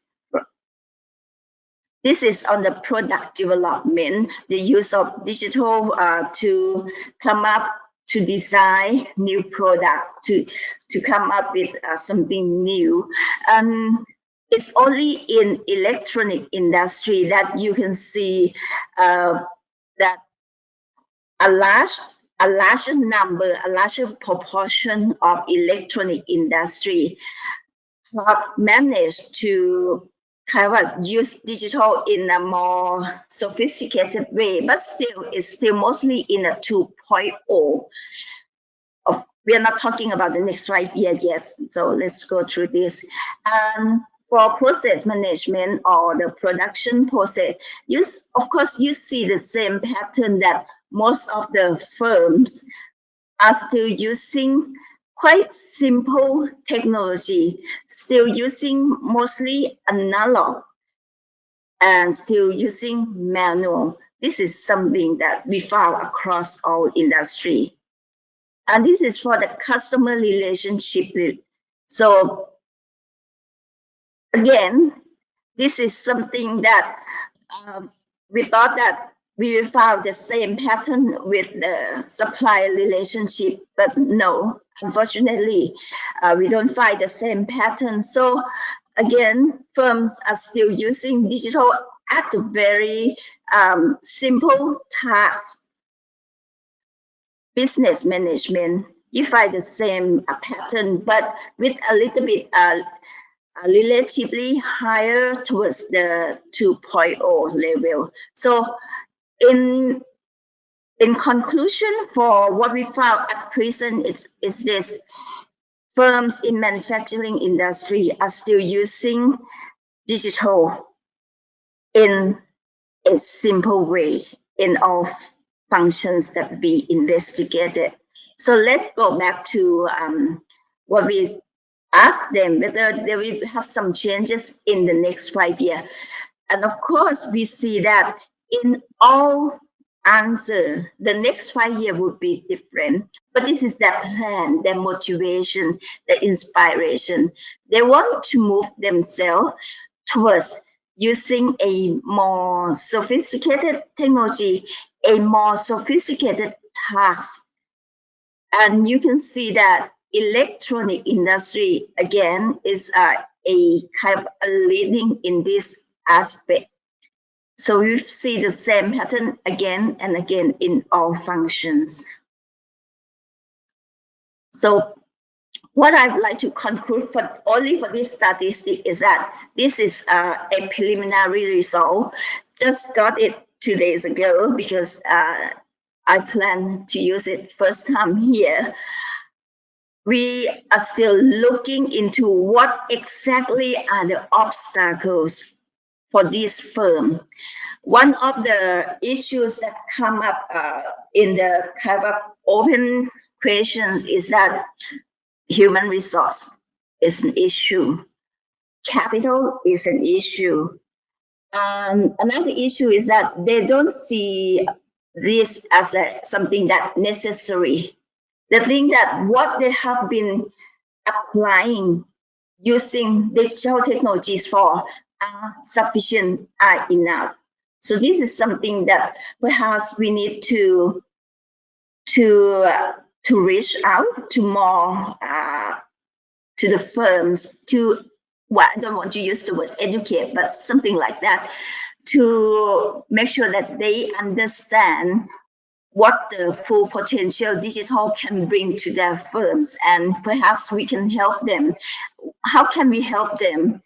This is on the product development, the use of digital to come up, to design new product, to come up with something new. It's only in electronic industry that you can see that a larger proportion of electronic industry have managed to kind of use digital in a more sophisticated way, but still, it's still mostly in a 2.0. We are not talking about the next 5 years yet, so let's go through this. For process management or the production process, of course, you see the same pattern that most of the firms are still using quite simple technology, still using mostly analog and still using manual. This is something that we found across all industry. And this is for the customer relationship. So again, this is something that we thought that we will find the same pattern with the supplier relationship, but no, unfortunately, we don't find the same pattern. So again, firms are still using digital at a very simple task. Business management, you find the same pattern, but with a little bit relatively higher towards the 2.0 level. So in conclusion, for what we found at present, it's this: firms in manufacturing industry are still using digital in a simple way in all functions that we investigated. So let's go back to what we asked them, whether they will have some changes in the next 5 years. And of course, we see that in all answer, the next 5 years would be different. But this is their plan, their motivation, their inspiration. They want to move themselves towards using a more sophisticated technology, a more sophisticated task. And you can see that electronic industry, again, is a kind of a leading in this aspect. So you see the same pattern again and again in all functions. So what I'd like to conclude for only for this statistic is that this is a preliminary result. Just got it 2 days ago because I plan to use it first time here. We are still looking into what exactly are the obstacles for this firm. One of the issues that come up in the kind of open questions is that human resource is an issue. Capital is an issue. And another issue is that they don't see this as something that necessary. They think that what they have been applying using digital technologies for are sufficient, are enough. So this is something that perhaps we need to reach out to more to the firms to, well, I don't want to use the word educate, but something like that, to make sure that they understand what the full potential digital can bring to their firms, and perhaps we can help them. How can we help them?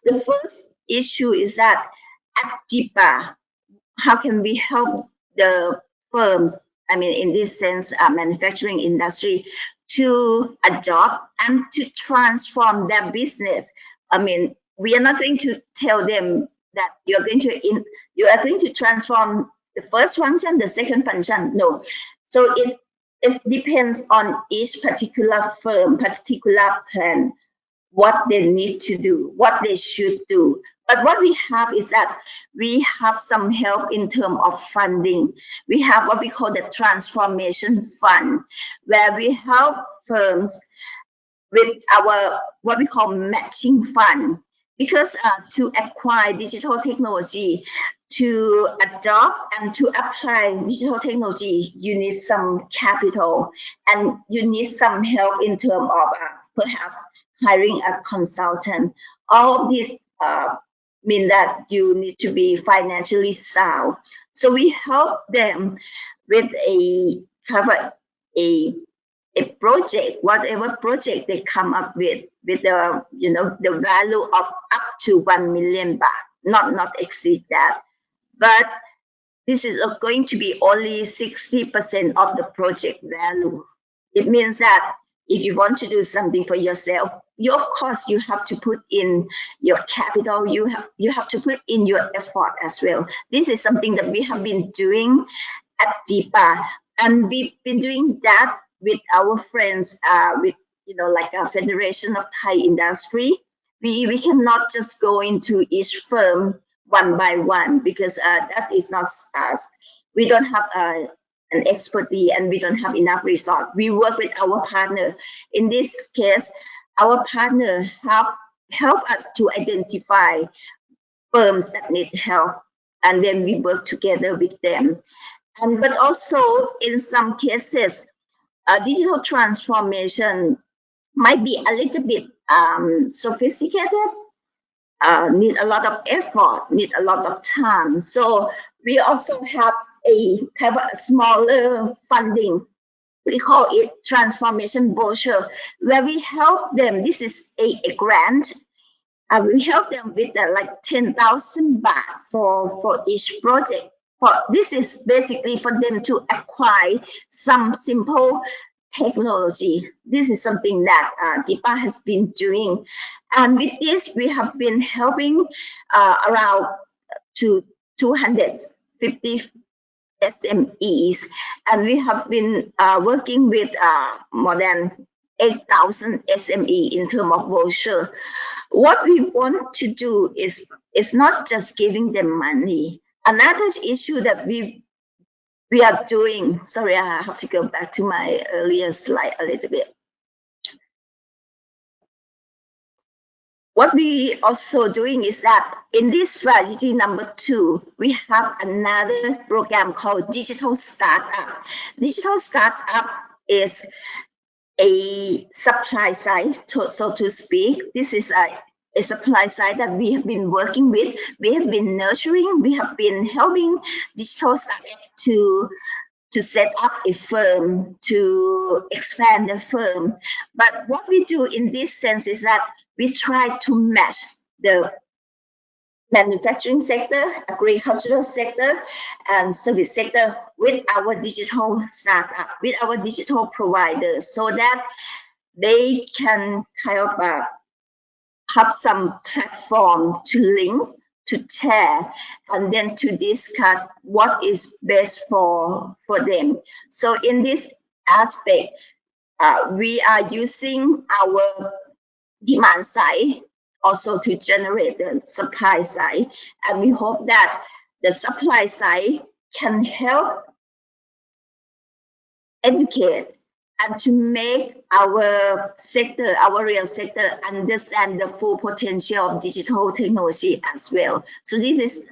The first issue is that at DIPA, how can we help the firms, I mean, in this sense, manufacturing industry, to adopt and to transform their business? I mean, we are not going to tell them that you are going to transform the first function, the second function. No. So it depends on each particular firm, particular plan, what they need to do, what they should do. But what we have is that we have some help in terms of funding. We have what we call the transformation fund, where we help firms with our what we call matching fund. Because to acquire digital technology, to adopt and to apply digital technology, you need some capital and you need some help in terms of perhaps hiring a consultant. All of these mean that you need to be financially sound. So we help them with a project, whatever project they come up with the the value of up to 1 million baht, not exceed that. But this is going to be only 60% of the project value. It means that if you want to do something for yourself, of course you have to put in your capital, you have to put in your effort as well. This is something that we have been doing at DIPA, and we've been doing that with our friends, with like a Federation of Thai Industry. We cannot just go into each firm one by one, because that is not us. We don't have an expertise and we don't have enough resource. We work with our partner. In this case, our partner help us to identify firms that need help, and then we work together with them. But also in some cases, digital transformation might be a little bit sophisticated, need a lot of effort, need a lot of time. So we also have a kind of a smaller funding. We call it transformation brochure, where we help them. This is a grant. We help them with like 10,000 baht for each project. This is basically for them to acquire some simple technology. This is something that DIPA has been doing. And with this, we have been helping around to 250 SMEs, and we have been working with more than 8,000 SME in terms of voucher. What we want to do is not just giving them money. Another issue that we are doing, sorry, I have to go back to my earlier slide a little bit. What we also doing is that in this strategy number 2, we have another program called Digital Startup. Digital Startup is a supply side, so to speak. This is a supply side that we have been working with. We have been nurturing. We have been helping digital startup to set up a firm, to expand the firm. But what we do in this sense is that we try to match the manufacturing sector, agricultural sector, and service sector with our digital startup, with our digital providers, so that they can kind of have some platform to link, to share, and then to discuss what is best for them. So in this aspect, we are using our demand side also to generate the supply side, and we hope that the supply side can help educate and to make our sector, our real sector, understand the full potential of digital technology as well. So this is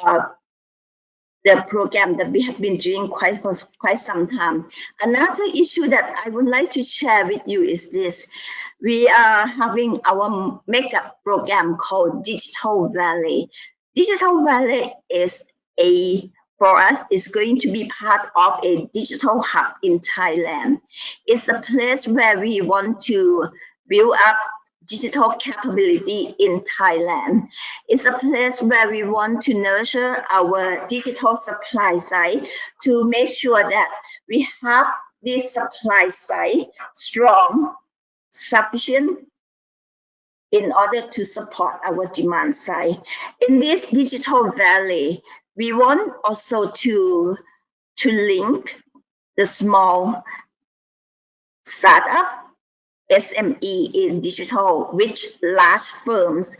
the program that we have been doing for quite some time. Another issue that I would like to share with you is this. We are having our makeup program called Digital Valley. Digital Valley is for us, is going to be part of a digital hub in Thailand. It's a place where we want to build up digital capability in Thailand. It's a place where we want to nurture our digital supply side to make sure that we have this supply side strong, sufficient in order to support our demand side. In this digital valley, we want also to link the small startup, SME in digital, with large firms,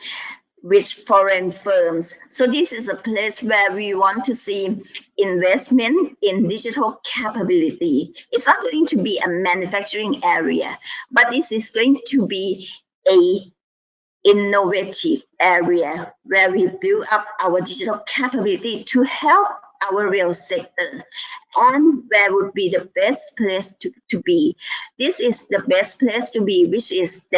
with foreign firms. So this is a place where we want to see investment in digital capability. It's not going to be a manufacturing area, but this is going to be a innovative area where we build up our digital capability to help our real sector, and where would be the best place to be. This is the best place to be, which is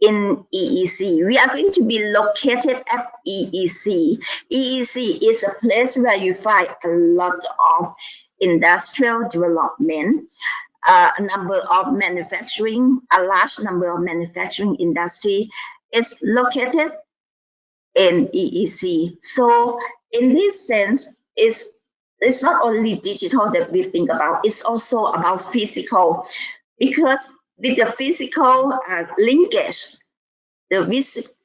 in EEC. We are going to be located at EEC. EEC is a place where you find a lot of industrial development, a large number of manufacturing industry is located in EEC. So in this sense, it's not only digital that we think about, it's also about physical, because with the physical linkage, the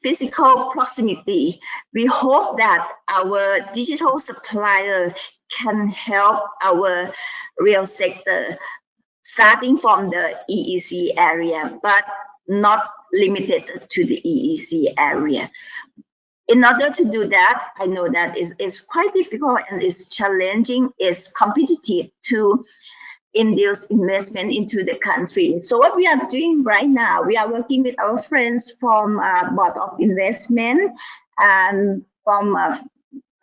physical proximity, we hope that our digital supplier can help our real sector, starting from the EEC area, but not limited to the EEC area. In order to do that, I know that it's quite difficult and it's challenging, it's competitive to induce investment into the country. So what we are doing right now, we are working with our friends from Board of Investment and from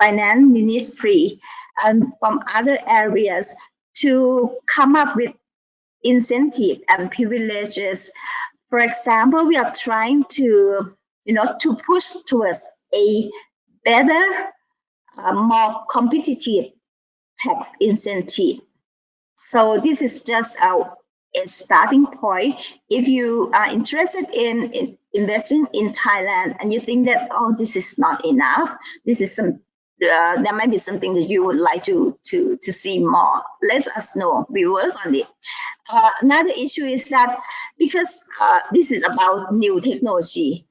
Finance Ministry and from other areas to come up with incentive and privileges. For example, we are trying to push towards a better, more competitive tax incentive. So this is just a starting point. If you are interested in investing in Thailand and you think that, oh, this is not enough, this is there might be something that you would like to see more, let us know. We work on it. Another issue is that because this is about new technology,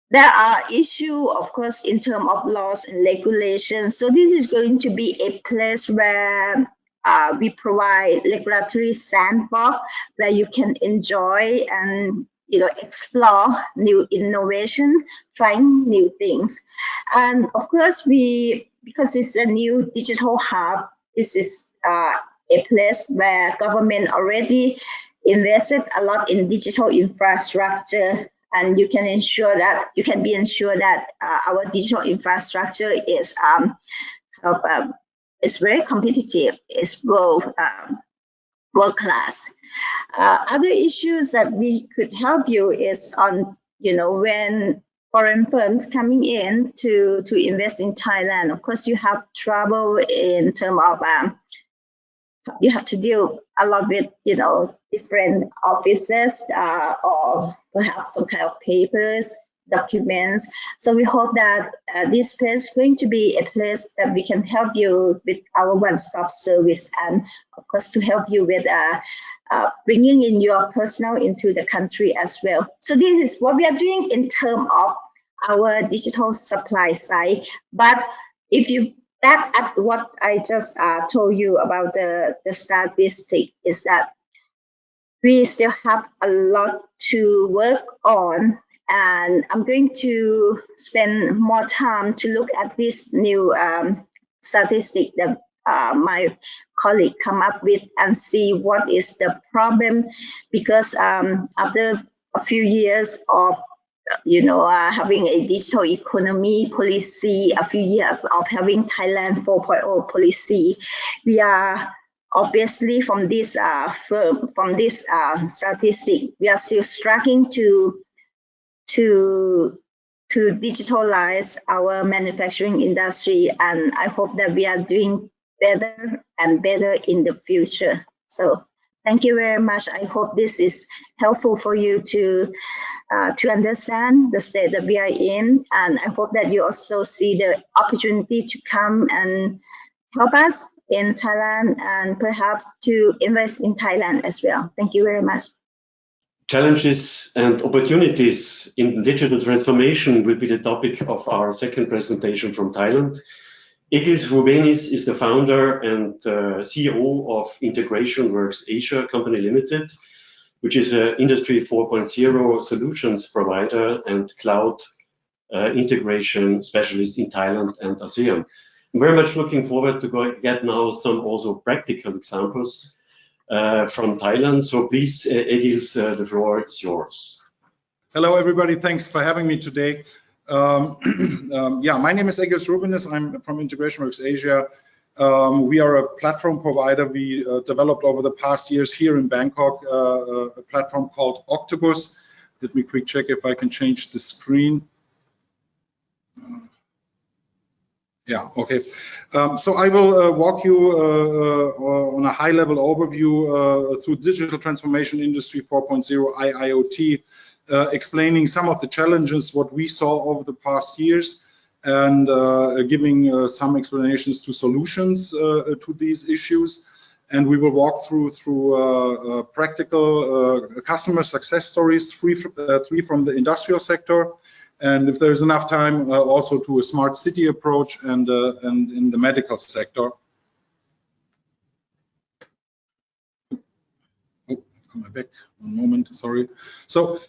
there are issues, of course, in terms of laws and regulations. So this is going to be a place where we provide regulatory sandbox where you can enjoy and explore new innovation, trying new things. And of course, because it's a new digital hub, this is a place where government already invested a lot in digital infrastructure, and you can be ensured that our digital infrastructure is it's very competitive, it's world class. Other issues that we could help you is on when foreign firms coming in to invest in Thailand. Of course, you have trouble in terms of you have to deal a lot with different offices or perhaps some kind of papers, documents. So we hope that this place is going to be a place that we can help you with our one-stop service, and of course to help you with bringing in your personnel into the country as well. So this is what we are doing in terms of our digital supply side. But if you back at what I just told you about the statistic, is that we still have a lot to work on, and I'm going to spend more time to look at this new statistic that my colleague come up with and see what is the problem, because after a few years of having a digital economy policy, a few years of having Thailand 4.0 policy, we are obviously from this statistic, we are still struggling to digitalize our manufacturing industry, and I hope that we are doing better and better in the future. So thank you very much. I hope this is helpful for you to understand the state that we are in, and I hope that you also see the opportunity to come and help us in Thailand and perhaps to invest in Thailand as well. Thank you very much. Challenges and opportunities in digital transformation will be the topic of our second presentation from Thailand. Egils Rubenis is the founder and CEO of Integration Works Asia Company Limited, which is an Industry 4.0 solutions provider and cloud integration specialist in Thailand and ASEAN. I'm very much looking forward to get now some also practical examples from Thailand. So please, Egils, the floor is yours. Hello, everybody. Thanks for having me today. Yeah, my name is Egils Rubenis. I'm from Integration Works Asia. We are a platform provider. We developed over the past years here in Bangkok a platform called Octopus. Let me quick check if I can change the screen. Yeah, okay. So I will walk you on a high-level overview through digital transformation industry 4.0 IIoT, explaining some of the challenges what we saw over the past years, and giving some explanations to solutions to these issues. And we will walk through practical customer success stories, three from the industrial sector, and if there's enough time, also to a smart city approach and in the medical sector. Oh, come back one moment, sorry. So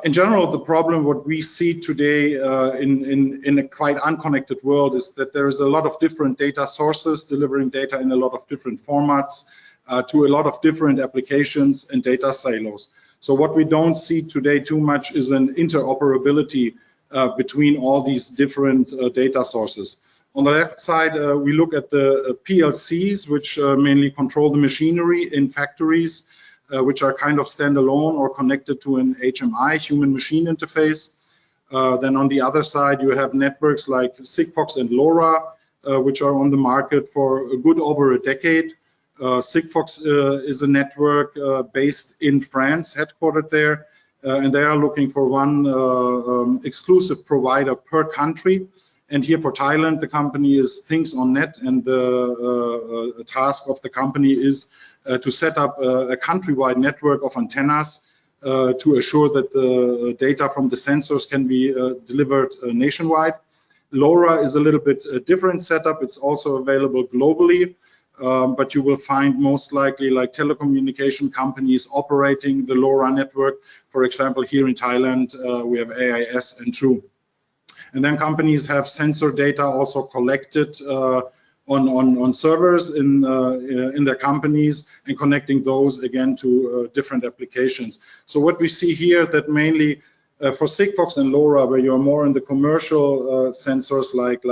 in general, the problem what we see today in a quite unconnected world is that there is a lot of different data sources delivering data in a lot of different formats to a lot of different applications and data silos. So what we don't see today too much is an interoperability between all these different data sources. On the left side, we look at the PLCs, which mainly control the machinery in factories, which are kind of standalone or connected to an HMI, human machine interface. Then on the other side, you have networks like Sigfox and LoRa, which are on the market for a good over a decade. Sigfox is a network based in France, headquartered there, and they are looking for one exclusive provider per country. And here for Thailand, the company is Things on Net, and the task of the company is to set up a countrywide network of antennas to assure that the data from the sensors can be delivered nationwide. LoRa is a little bit a different setup. It's also available globally, but you will find most likely like telecommunication companies operating the LoRa network. For example, here in Thailand, we have AIS and True. And then companies have sensor data also collected on servers in their companies and connecting those again to different applications. So what we see here that mainly for Sigfox and LoRa, where you're more in the commercial sensors like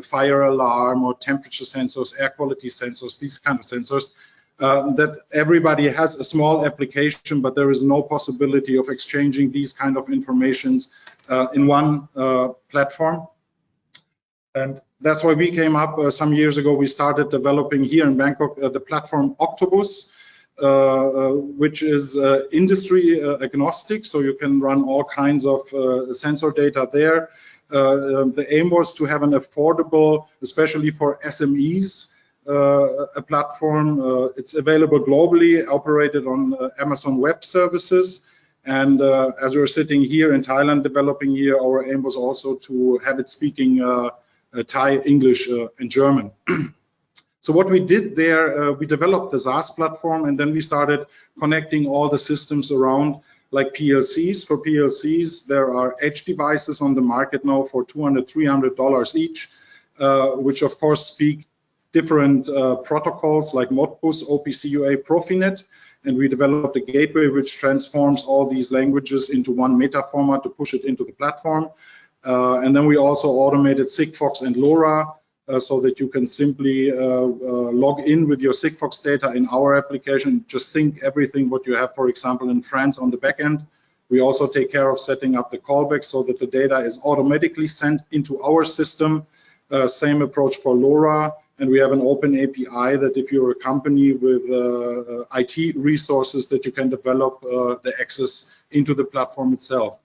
fire alarm or temperature sensors, air quality sensors, these kind of sensors, that everybody has a small application, but there is no possibility of exchanging these kind of informations in one platform. And that's why we came up some years ago. We started developing here in Bangkok the platform Octopus, which is industry agnostic, so you can run all kinds of sensor data there. The aim was to have an affordable, especially for SMEs, a platform. It's available globally, operated on Amazon Web Services. And as we were sitting here in Thailand developing here, our aim was also to have it speaking Thai, English, and German. So what we did there, we developed the SaaS platform, and then we started connecting all the systems around, like PLCs. For PLCs, there are edge devices on the market now for $200, $300 each, which of course speak different protocols like Modbus, OPC UA, Profinet, and we developed a gateway which transforms all these languages into one meta format to push it into the platform. And then we also automated Sigfox and LoRa so that you can simply log in with your Sigfox data in our application, just sync everything what you have, for example, in France on the back end. We also take care of setting up the callback so that the data is automatically sent into our system. Same approach for LoRa. And we have an open API that if you're a company with IT resources, that you can develop the access into the platform itself.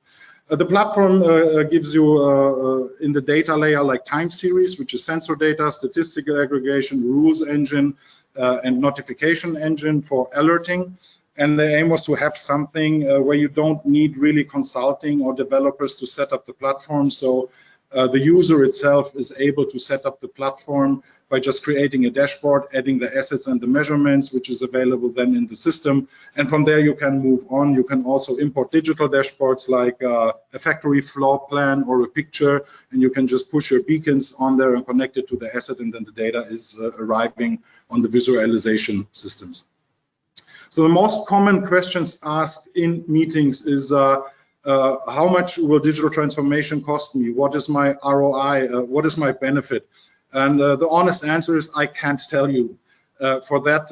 The platform gives you in the data layer like time series, which is sensor data, statistical aggregation, rules engine, and notification engine for alerting. And the aim was to have something where you don't need really consulting or developers to set up the platform. So the user itself is able to set up the platform by just creating a dashboard, adding the assets and the measurements, which is available then in the system. And from there you can move on. You can also import digital dashboards like a factory floor plan or a picture, and you can just push your beacons on there and connect it to the asset, and then the data is arriving on the visualization systems. So the most common questions asked in meetings is, how much will digital transformation cost me? What is my ROI? What is my benefit? And the honest answer is I can't tell you. For that,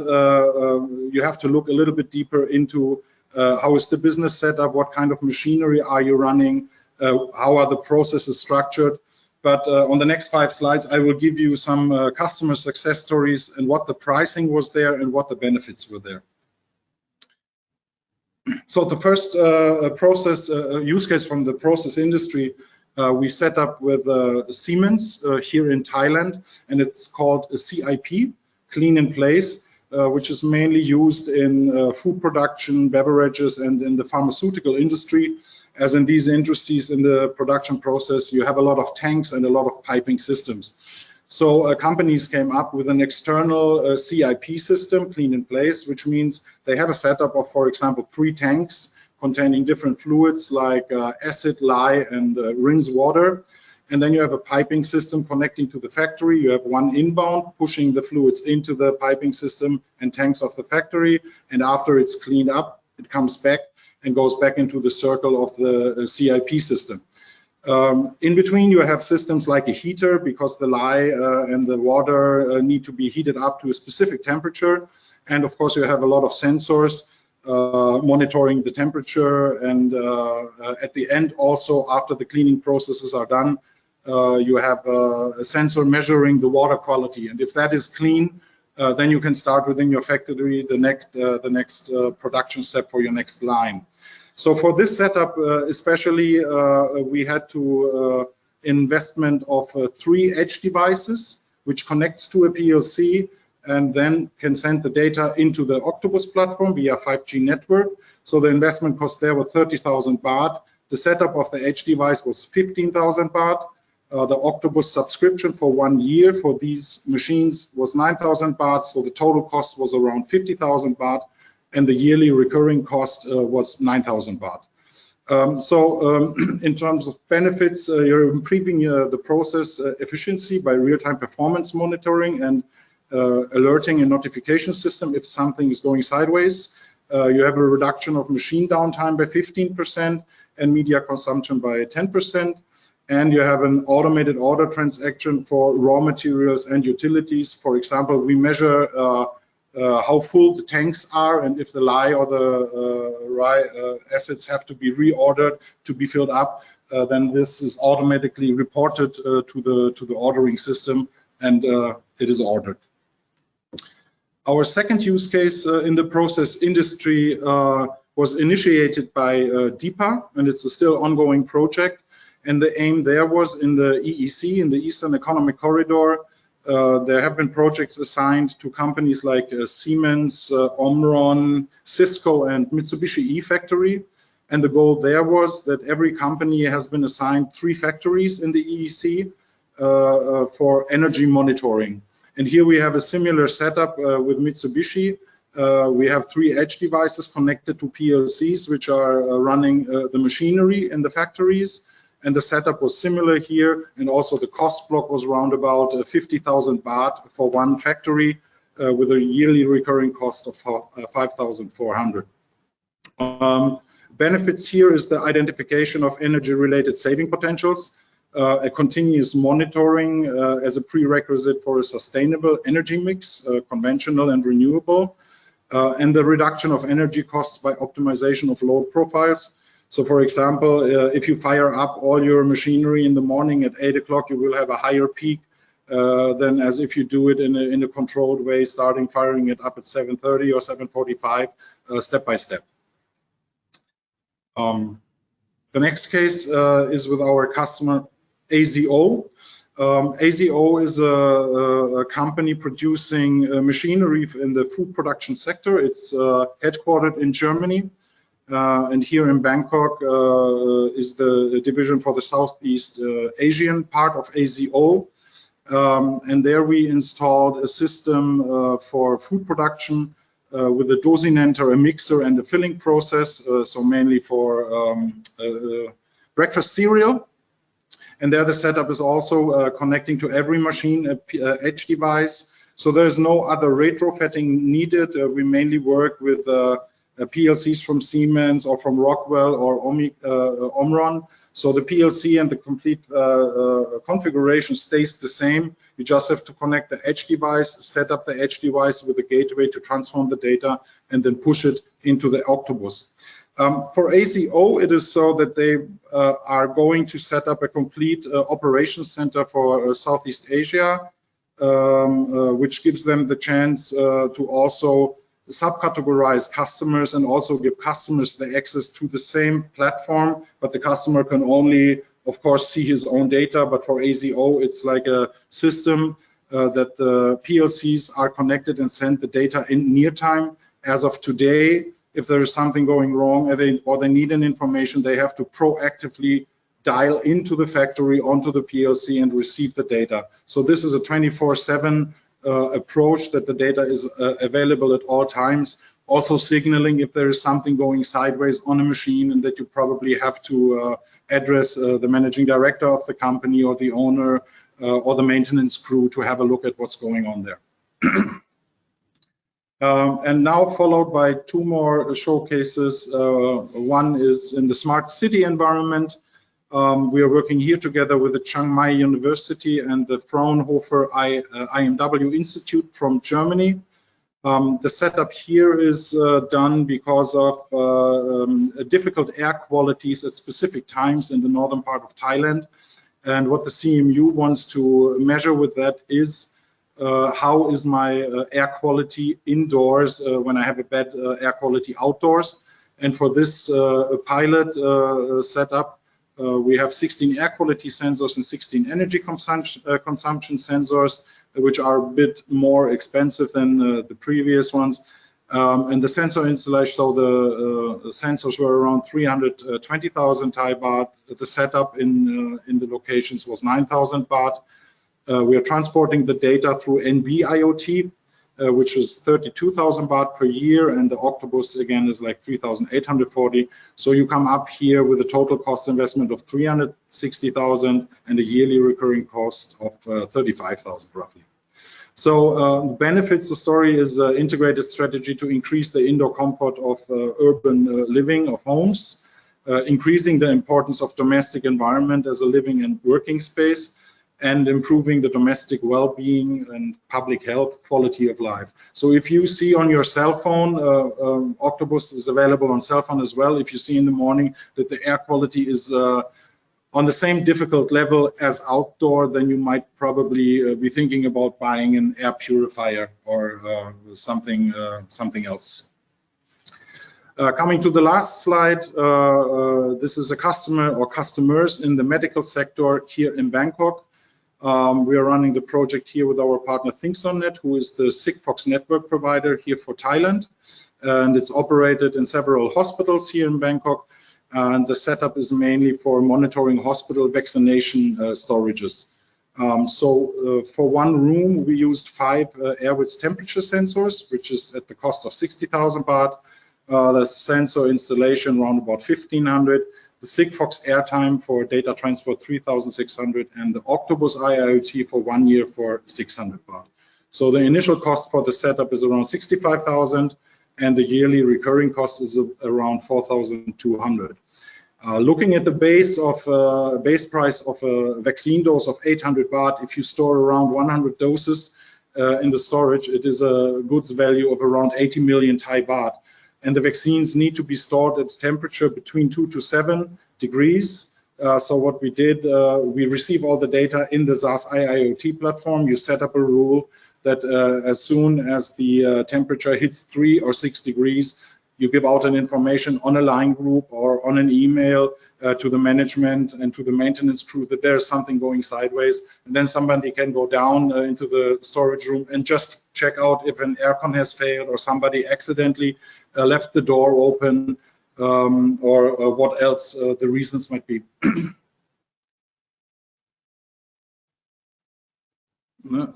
you have to look a little bit deeper into how is the business set up, what kind of machinery are you running, how are the processes structured. But on the next 5 slides, I will give you some customer success stories and what the pricing was there and what the benefits were there. So the first process use case from the process industry we set up with Siemens here in Thailand, and it's called a CIP, Clean in Place, which is mainly used in food production, beverages, and in the pharmaceutical industry. As in these industries, in the production process, you have a lot of tanks and a lot of piping systems. So companies came up with an external CIP system, Clean in Place, which means they have a setup of, for example, 3 tanks containing different fluids like acid, lye, and rinse water. And then you have a piping system connecting to the factory. You have one inbound pushing the fluids into the piping system and tanks of the factory. And after it's cleaned up, it comes back and goes back into the circle of the CIP system. In between, you have systems like a heater, because the lye and the water need to be heated up to a specific temperature. And of course, you have a lot of sensors monitoring the temperature. And at the end, also after the cleaning processes are done, you have a sensor measuring the water quality. And if that is clean, then you can start within your factory the next production step for your next line. So for this setup, especially, we had to investment of 3 edge devices, which connects to a PLC, and then can send the data into the Octopus platform via 5G network. So the investment cost there was 30,000 baht. The setup of the edge device was 15,000 baht. The Octopus subscription for 1 year for these machines was 9,000 baht. So the total cost was around 50,000 baht, and the yearly recurring cost was 9,000 baht. In terms of benefits, you're improving the process efficiency by real-time performance monitoring and alerting and notification system if something is going sideways. You have a reduction of machine downtime by 15% and media consumption by 10%. And you have an automated order transaction for raw materials and utilities. For example, we measure how full the tanks are, and if the lye or the assets have to be reordered to be filled up, then this is automatically reported to the ordering system, and it is ordered. Our second use case in the process industry was initiated by DIPA, and it's a still ongoing project. And the aim there was in the EEC, in the Eastern Economic Corridor. There have been projects assigned to companies like Siemens, Omron, Cisco, and Mitsubishi E-Factory. And the goal there was that every company has been assigned 3 factories in the EEC for energy monitoring. And here we have a similar setup with Mitsubishi. We have 3 edge devices connected to PLCs, which are running the machinery in the factories. And the setup was similar here, and also the cost block was around about 50,000 baht for 1 factory, with a yearly recurring cost of 5,400. Benefits here is the identification of energy-related saving potentials, a continuous monitoring as a prerequisite for a sustainable energy mix, conventional and renewable, and the reduction of energy costs by optimization of load profiles. So for example, if you fire up all your machinery in the morning at 8 o'clock, you will have a higher peak than as if you do it in a controlled way, starting firing it up at 7:30 or 7:45, step by step. The next case is with our customer AZO. AZO is a company producing machinery in the food production sector. It's headquartered in Germany. And here in Bangkok is the division for the Southeast Asian part of AZO. And there we installed a system for food production with a dosinenter, a mixer, and a filling process, so mainly for breakfast cereal. And there the setup is also connecting to every machine, edge device. So there's no other retrofitting needed. We mainly work with PLCs from Siemens or from Rockwell or Omron. So the PLC and the complete configuration stays the same. You just have to connect the edge device, set up the edge device with the gateway to transform the data, and then push it into the Octopus. For AZO, it is so that they are going to set up a complete operations center for Southeast Asia, which gives them the chance to also subcategorize customers and also give customers the access to the same platform, but the customer can only, of course, see his own data. But for AZO, it's like a system that the PLCs are connected and send the data in near time. As of today, if there is something going wrong or they need an information, they have to proactively dial into the factory, onto the PLC, and receive the data. So this is a 24/7 approach that the data is available at all times, also signaling if there is something going sideways on a machine and that you probably have to address the managing director of the company or the owner or the maintenance crew to have a look at what's going on there. And now followed by 2 more showcases. One is in the smart city environment. We are working here together with the Chiang Mai University and the Fraunhofer IMW Institute from Germany. The setup here is done because of difficult air qualities at specific times in the northern part of Thailand. And what the CMU wants to measure with that is how is my air quality indoors when I have a bad air quality outdoors. And for this pilot setup, we have 16 air quality sensors and 16 energy consumption sensors. which are a bit more expensive than the previous ones. And the sensor installation, so the sensors were around 320,000 Thai baht. The setup in the locations was 9,000 baht. We are transporting the data through NB IoT, which is 32,000 baht per year, and the Octopus again is like 3,840. So you come up here with a total cost investment of 360,000 and a yearly recurring cost of 35,000 roughly. So benefits, the story is integrated strategy to increase the indoor comfort of urban living of homes, increasing the importance of domestic environment as a living and working space, and improving the domestic well-being and public health quality of life. So if you see on your cell phone, Octopus is available on cell phone as well. If you see in the morning that the air quality is on the same difficult level as outdoor, then you might probably be thinking about buying an air purifier or something else. Coming to the last slide, this is a customer or customers in the medical sector here in Bangkok. We are running the project here with our partner ThinkSonNet, who is the Sigfox network provider here for Thailand, and it's operated in several hospitals here in Bangkok. And the setup is mainly for monitoring hospital vaccination storages. For one room, we used 5 air width temperature sensors, which is at the cost of 60,000 baht. The sensor installation around about 1,500. The Sigfox airtime for data transfer 3,600, and the Octopus IIoT for 1 year for 600 baht. So the initial cost for the setup is around 65,000. And the yearly recurring cost is around 4,200. Looking at the base price of a vaccine dose of 800 baht, if you store around 100 doses in the storage, it is a goods value of around 80 million Thai baht. And the vaccines need to be stored at a temperature between 2 to 7 degrees. So what we did, we receive all the data in the SaaS IIoT platform. You set up a rule that as soon as the temperature hits 3 or 6 degrees, you give out an information on a line group or on an email to the management and to the maintenance crew that there's something going sideways. And then somebody can go down into the storage room and just check out if an aircon has failed or somebody accidentally left the door open or what else the reasons might be.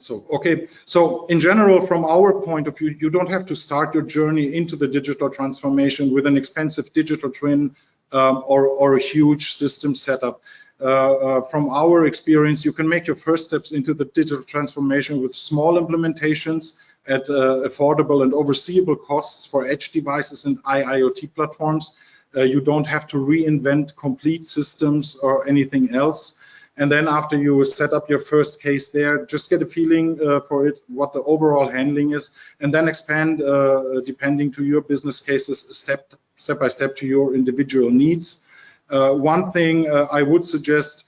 So in general, from our point of view, you don't have to start your journey into the digital transformation with an expensive digital twin or a huge system setup. From our experience, you can make your first steps into the digital transformation with small implementations at affordable and overseeable costs for edge devices and IIoT platforms. You don't have to reinvent complete systems or anything else. And then after you set up your first case there, just get a feeling for it, what the overall handling is, and then expand depending to your business cases, step by step to your individual needs. One thing I would suggest,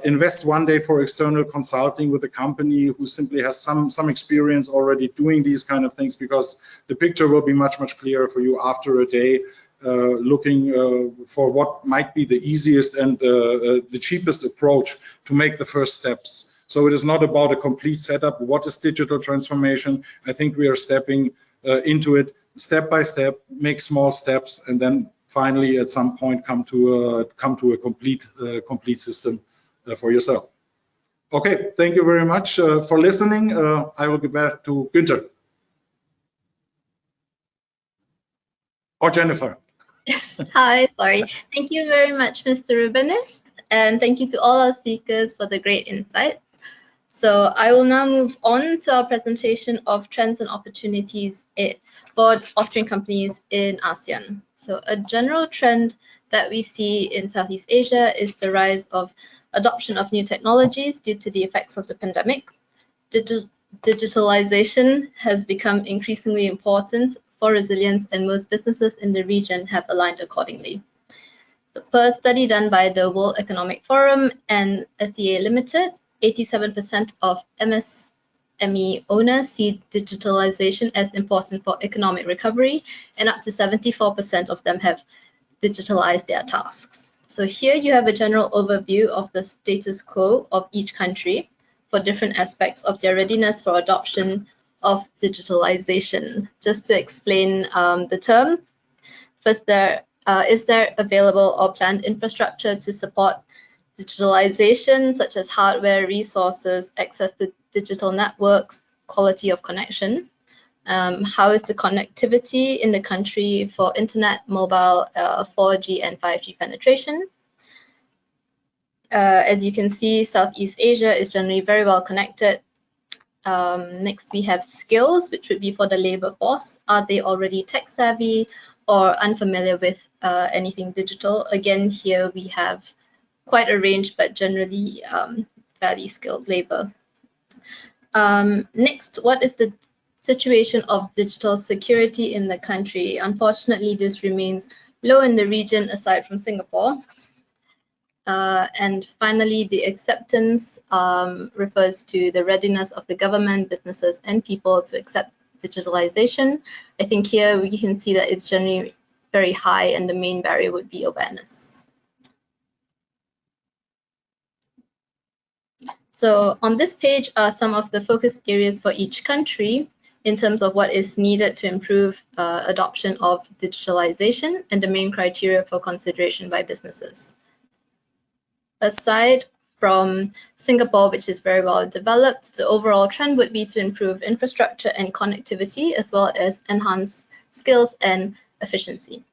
invest one day for external consulting with a company who simply has some experience already doing these kind of things, because the picture will be much clearer for you after a day. Looking for what might be the easiest and the cheapest approach to make the first steps. So it is not about a complete setup. What is digital transformation? I think we are stepping into it step by step, make small steps, and then finally at some point come to a complete system for yourself. Okay, thank you very much for listening. I will get back to Günther or Jennifer. Yes. Hi, sorry. Thank you very much, Mr. Rubenis, and thank you to all our speakers for the great insights. So I will now move on to our presentation of trends and opportunities for Austrian companies in ASEAN. So a general trend that we see in Southeast Asia is the rise of adoption of new technologies due to the effects of the pandemic. Digitalization has become increasingly important for resilience, and most businesses in the region have aligned accordingly. So per a study done by the World Economic Forum and SEA Limited, 87% of MSME owners see digitalization as important for economic recovery, and up to 74% of them have digitalized their tasks. So here you have a general overview of the status quo of each country. for different aspects of their readiness for adoption of digitalization. Just to explain the terms, first, is there available or planned infrastructure to support digitalization, such as hardware, resources, access to digital networks, quality of connection? How is the connectivity in the country for internet, mobile, 4G and 5G penetration? As you can see, Southeast Asia is generally very well connected. Next, we have skills, which would be for the labor force. Are they already tech savvy or unfamiliar with anything digital? Again, here we have quite a range, but generally fairly skilled labor. Next, what is the situation of digital security in the country? Unfortunately, this remains low in the region aside from Singapore. And finally, the acceptance refers to the readiness of the government, businesses, and people to accept digitalization. I think here we can see that it's generally very high, and the main barrier would be awareness. So on this page are some of the focus areas for each country in terms of what is needed to improve adoption of digitalization and the main criteria for consideration by businesses. Aside from Singapore, which is very well developed, the overall trend would be to improve infrastructure and connectivity, as well as enhance skills and efficiency.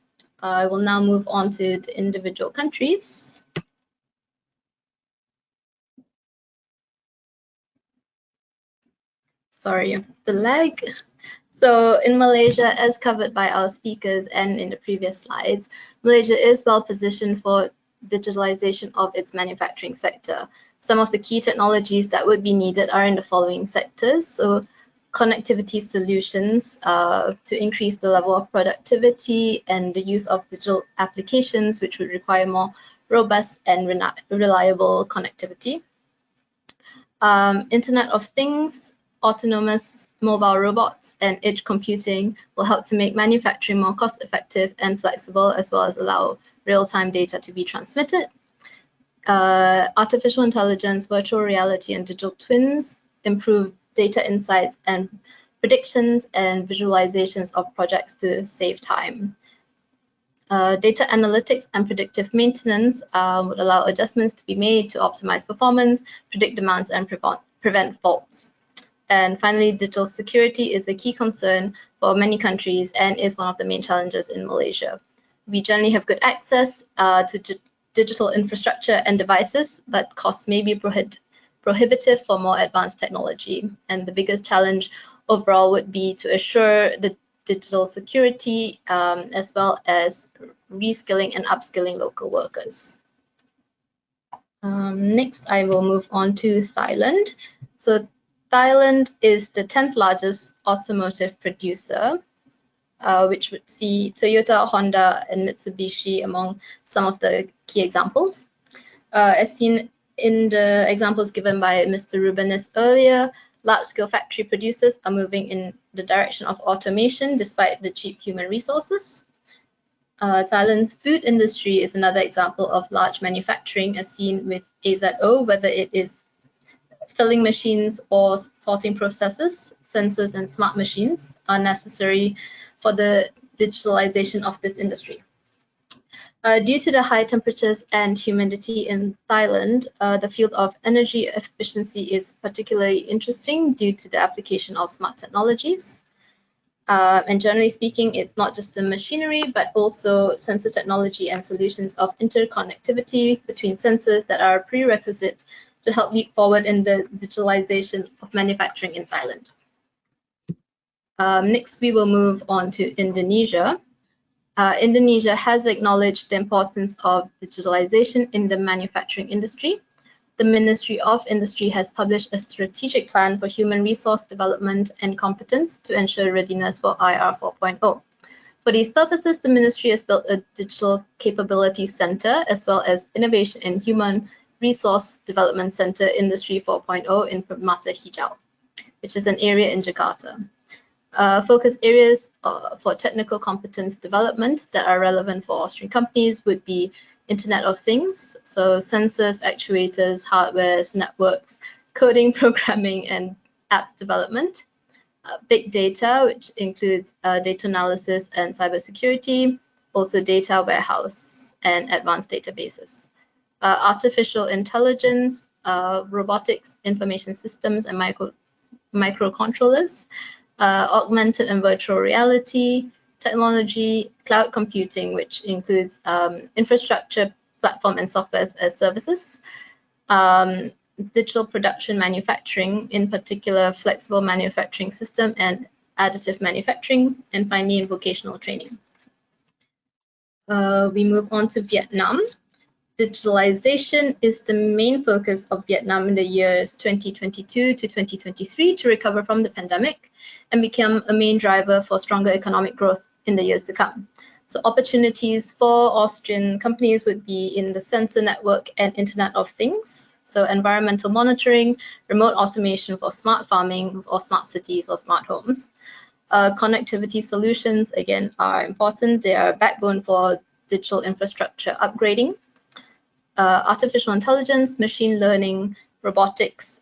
I will now move on to the individual countries. Sorry, the lag. So in Malaysia, as covered by our speakers and in the previous slides, Malaysia is well positioned for digitalization of its manufacturing sector. Some of the key technologies that would be needed are in the following sectors. So connectivity solutions to increase the level of productivity and the use of digital applications, which would require more robust and reliable connectivity. Internet of Things, autonomous mobile robots, and edge computing will help to make manufacturing more cost-effective and flexible, as well as allow real-time data to be transmitted. Artificial intelligence, virtual reality, and digital twins improve data insights and predictions and visualizations of projects to save time. Data analytics and predictive maintenance would allow adjustments to be made to optimize performance, predict demands, and prevent faults. And finally, digital security is a key concern for many countries and is one of the main challenges in Malaysia. We generally have good access to digital infrastructure and devices, but costs may be prohibitive for more advanced technology. And the biggest challenge overall would be to assure the digital security, as well as reskilling and upskilling local workers. Next, I will move on to Thailand. So Thailand is the 10th largest automotive producer, which would see Toyota, Honda, and Mitsubishi among some of the key examples. As seen in the examples given by Mr. Rubenis earlier, large-scale factory producers are moving in the direction of automation despite the cheap human resources. Thailand's food industry is another example of large manufacturing, as seen with AZO, whether it is filling machines or sorting processes, sensors and smart machines are necessary for the digitalization of this industry. Due to the high temperatures and humidity in Thailand, the field of energy efficiency is particularly interesting due to the application of smart technologies. And generally speaking, it's not just the machinery, but also sensor technology and solutions of interconnectivity between sensors that are a prerequisite to help leap forward in the digitalization of manufacturing in Thailand. Next, we will move on to Indonesia. Indonesia has acknowledged the importance of digitalization in the manufacturing industry. The Ministry of Industry has published a strategic plan for human resource development and competence to ensure readiness for IR 4.0. For these purposes, the ministry has built a digital capability center as well as innovation and human resource development center Industry 4.0 in Permata Hijau, which is an area in Jakarta. Focus areas for technical competence development that are relevant for Austrian companies would be Internet of Things, so sensors, actuators, hardwares, networks, coding, programming, and app development. Big data, which includes data analysis and cybersecurity, also data warehouse and advanced databases. Artificial intelligence, robotics, information systems, and microcontrollers, augmented and virtual reality, technology, cloud computing, which includes infrastructure, platform, and software as services, digital production manufacturing, in particular flexible manufacturing system and additive manufacturing, and finally in vocational training. We move on to Vietnam. Digitalization is the main focus of Vietnam in the years 2022 to 2023 to recover from the pandemic and become a main driver for stronger economic growth in the years to come. So opportunities for Austrian companies would be in the sensor network and Internet of Things. So environmental monitoring, remote automation for smart farming or smart cities or smart homes. Connectivity solutions, again, are important. They are a backbone for digital infrastructure upgrading. Artificial intelligence, machine learning, robotics,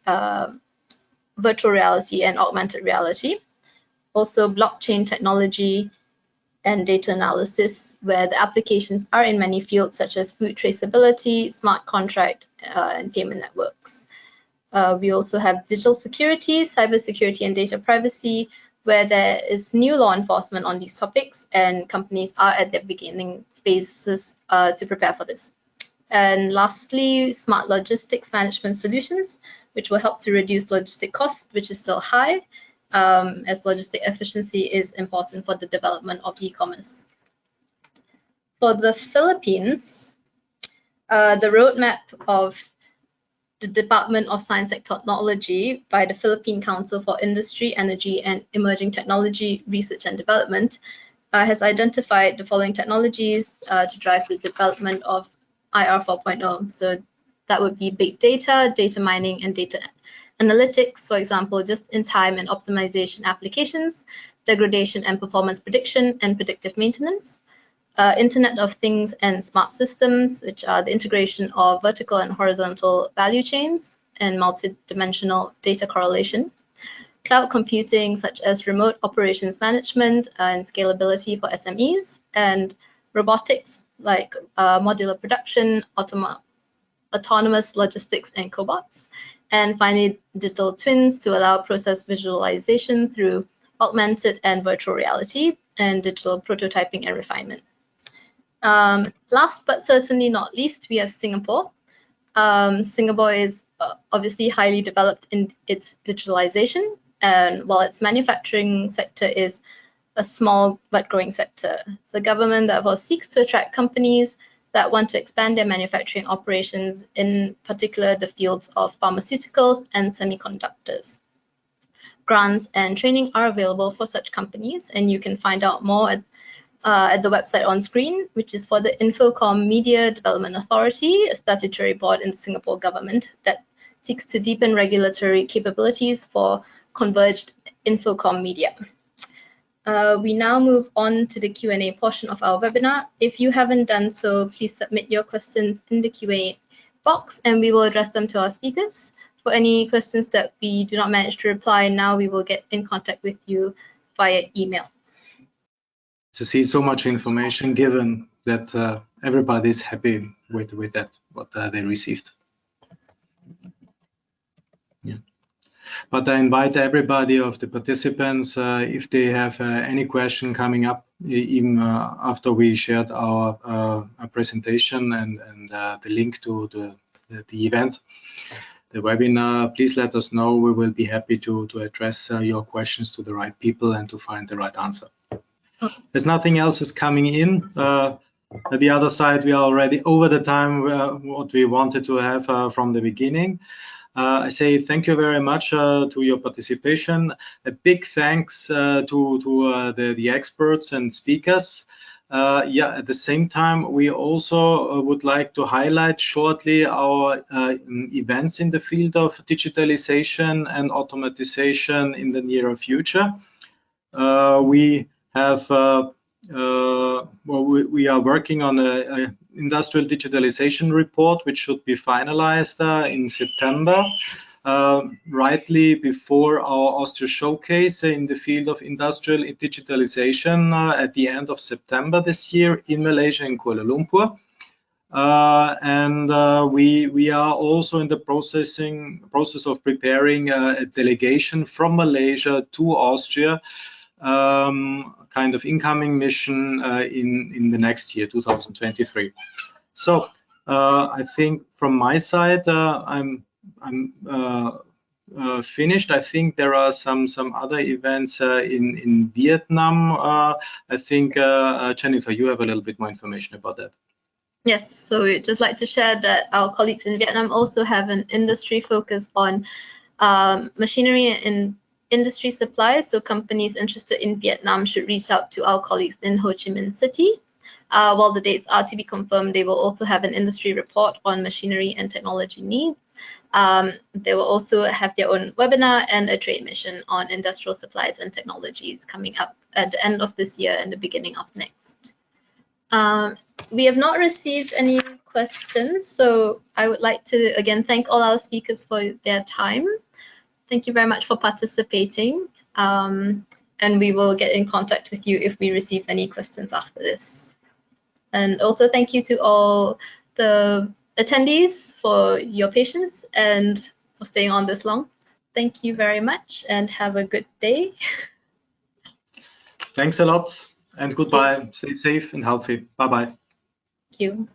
virtual reality, and augmented reality. Also blockchain technology and data analysis, where the applications are in many fields such as food traceability, smart contract, and payment networks. We also have digital security, cybersecurity, and data privacy, where there is new law enforcement on these topics, and companies are at their beginning phases to prepare for this. And lastly, smart logistics management solutions, which will help to reduce logistic costs, which is still high, as logistic efficiency is important for the development of e-commerce. For the Philippines, the roadmap of the Department of Science and Technology by the Philippine Council for Industry, Energy, and Emerging Technology Research and Development has identified the following technologies to drive the development of IR 4.0. So that would be big data, data mining, and data analytics, for example, just-in-time and optimization applications, degradation and performance prediction, and predictive maintenance. Internet of Things and smart systems, which are the integration of vertical and horizontal value chains and multidimensional data correlation. Cloud computing, such as remote operations management and scalability for SMEs, and robotics like modular production, autonomous logistics, and cobots. And finally, digital twins to allow process visualization through augmented and virtual reality, and digital prototyping and refinement. Last but certainly not least, we have Singapore. Singapore is obviously highly developed in its digitalization, and while its manufacturing sector is a small but growing sector. The government therefore seeks to attract companies that want to expand their manufacturing operations, in particular the fields of pharmaceuticals and semiconductors. Grants and training are available for such companies, and you can find out more at the website on screen, which is for the Infocom Media Development Authority, a statutory board in the Singapore government that seeks to deepen regulatory capabilities for converged Infocom media. We now move on to the Q&A portion of our webinar. If you haven't done so, please submit your questions in the Q&A box and we will address them to our speakers. For any questions that we do not manage to reply now, we will get in contact with you via email. To see so much information given that everybody's happy with that, what they received. Yeah. But I invite everybody of the participants, if they have any question coming up, even after we shared our presentation and the link to the event, the webinar, please let us know. We will be happy to address your questions to the right people and to find the right answer. There's nothing else is coming in. At the other side, we are already over the time what we wanted to have from the beginning. I say thank you very much to your participation. A big thanks to the experts and speakers. Yeah, at the same time, we also would like to highlight shortly our events in the field of digitalization and automatization in the near future. We have we are working on an industrial digitalization report, which should be finalized in September. rightly before our Austria showcase in the field of industrial digitalization at the end of September this year in Malaysia, in Kuala Lumpur. We are also in the process of preparing a delegation from Malaysia to Austria, kind of incoming mission in the next year, 2023. So I think from my side, I'm finished. I think there are some other events in Vietnam. I think Jennifer, you have a little bit more information about that. Yes, so we'd just like to share that our colleagues in Vietnam also have an industry focus on machinery and industry supplies. So companies interested in Vietnam should reach out to our colleagues in Ho Chi Minh City. While the dates are to be confirmed, they will also have an industry report on machinery and technology needs. They will also have their own webinar and a trade mission on industrial supplies and technologies coming up at the end of this year and the beginning of next. We have not received any questions, so I would like to again thank all our speakers for their time. Thank you very much for participating, and we will get in contact with you if we receive any questions after this. And also thank you to all the attendees for your patience and for staying on this long. Thank you very much and have a good day. Thanks a lot and goodbye. Stay safe and healthy. Bye-bye. Thank you.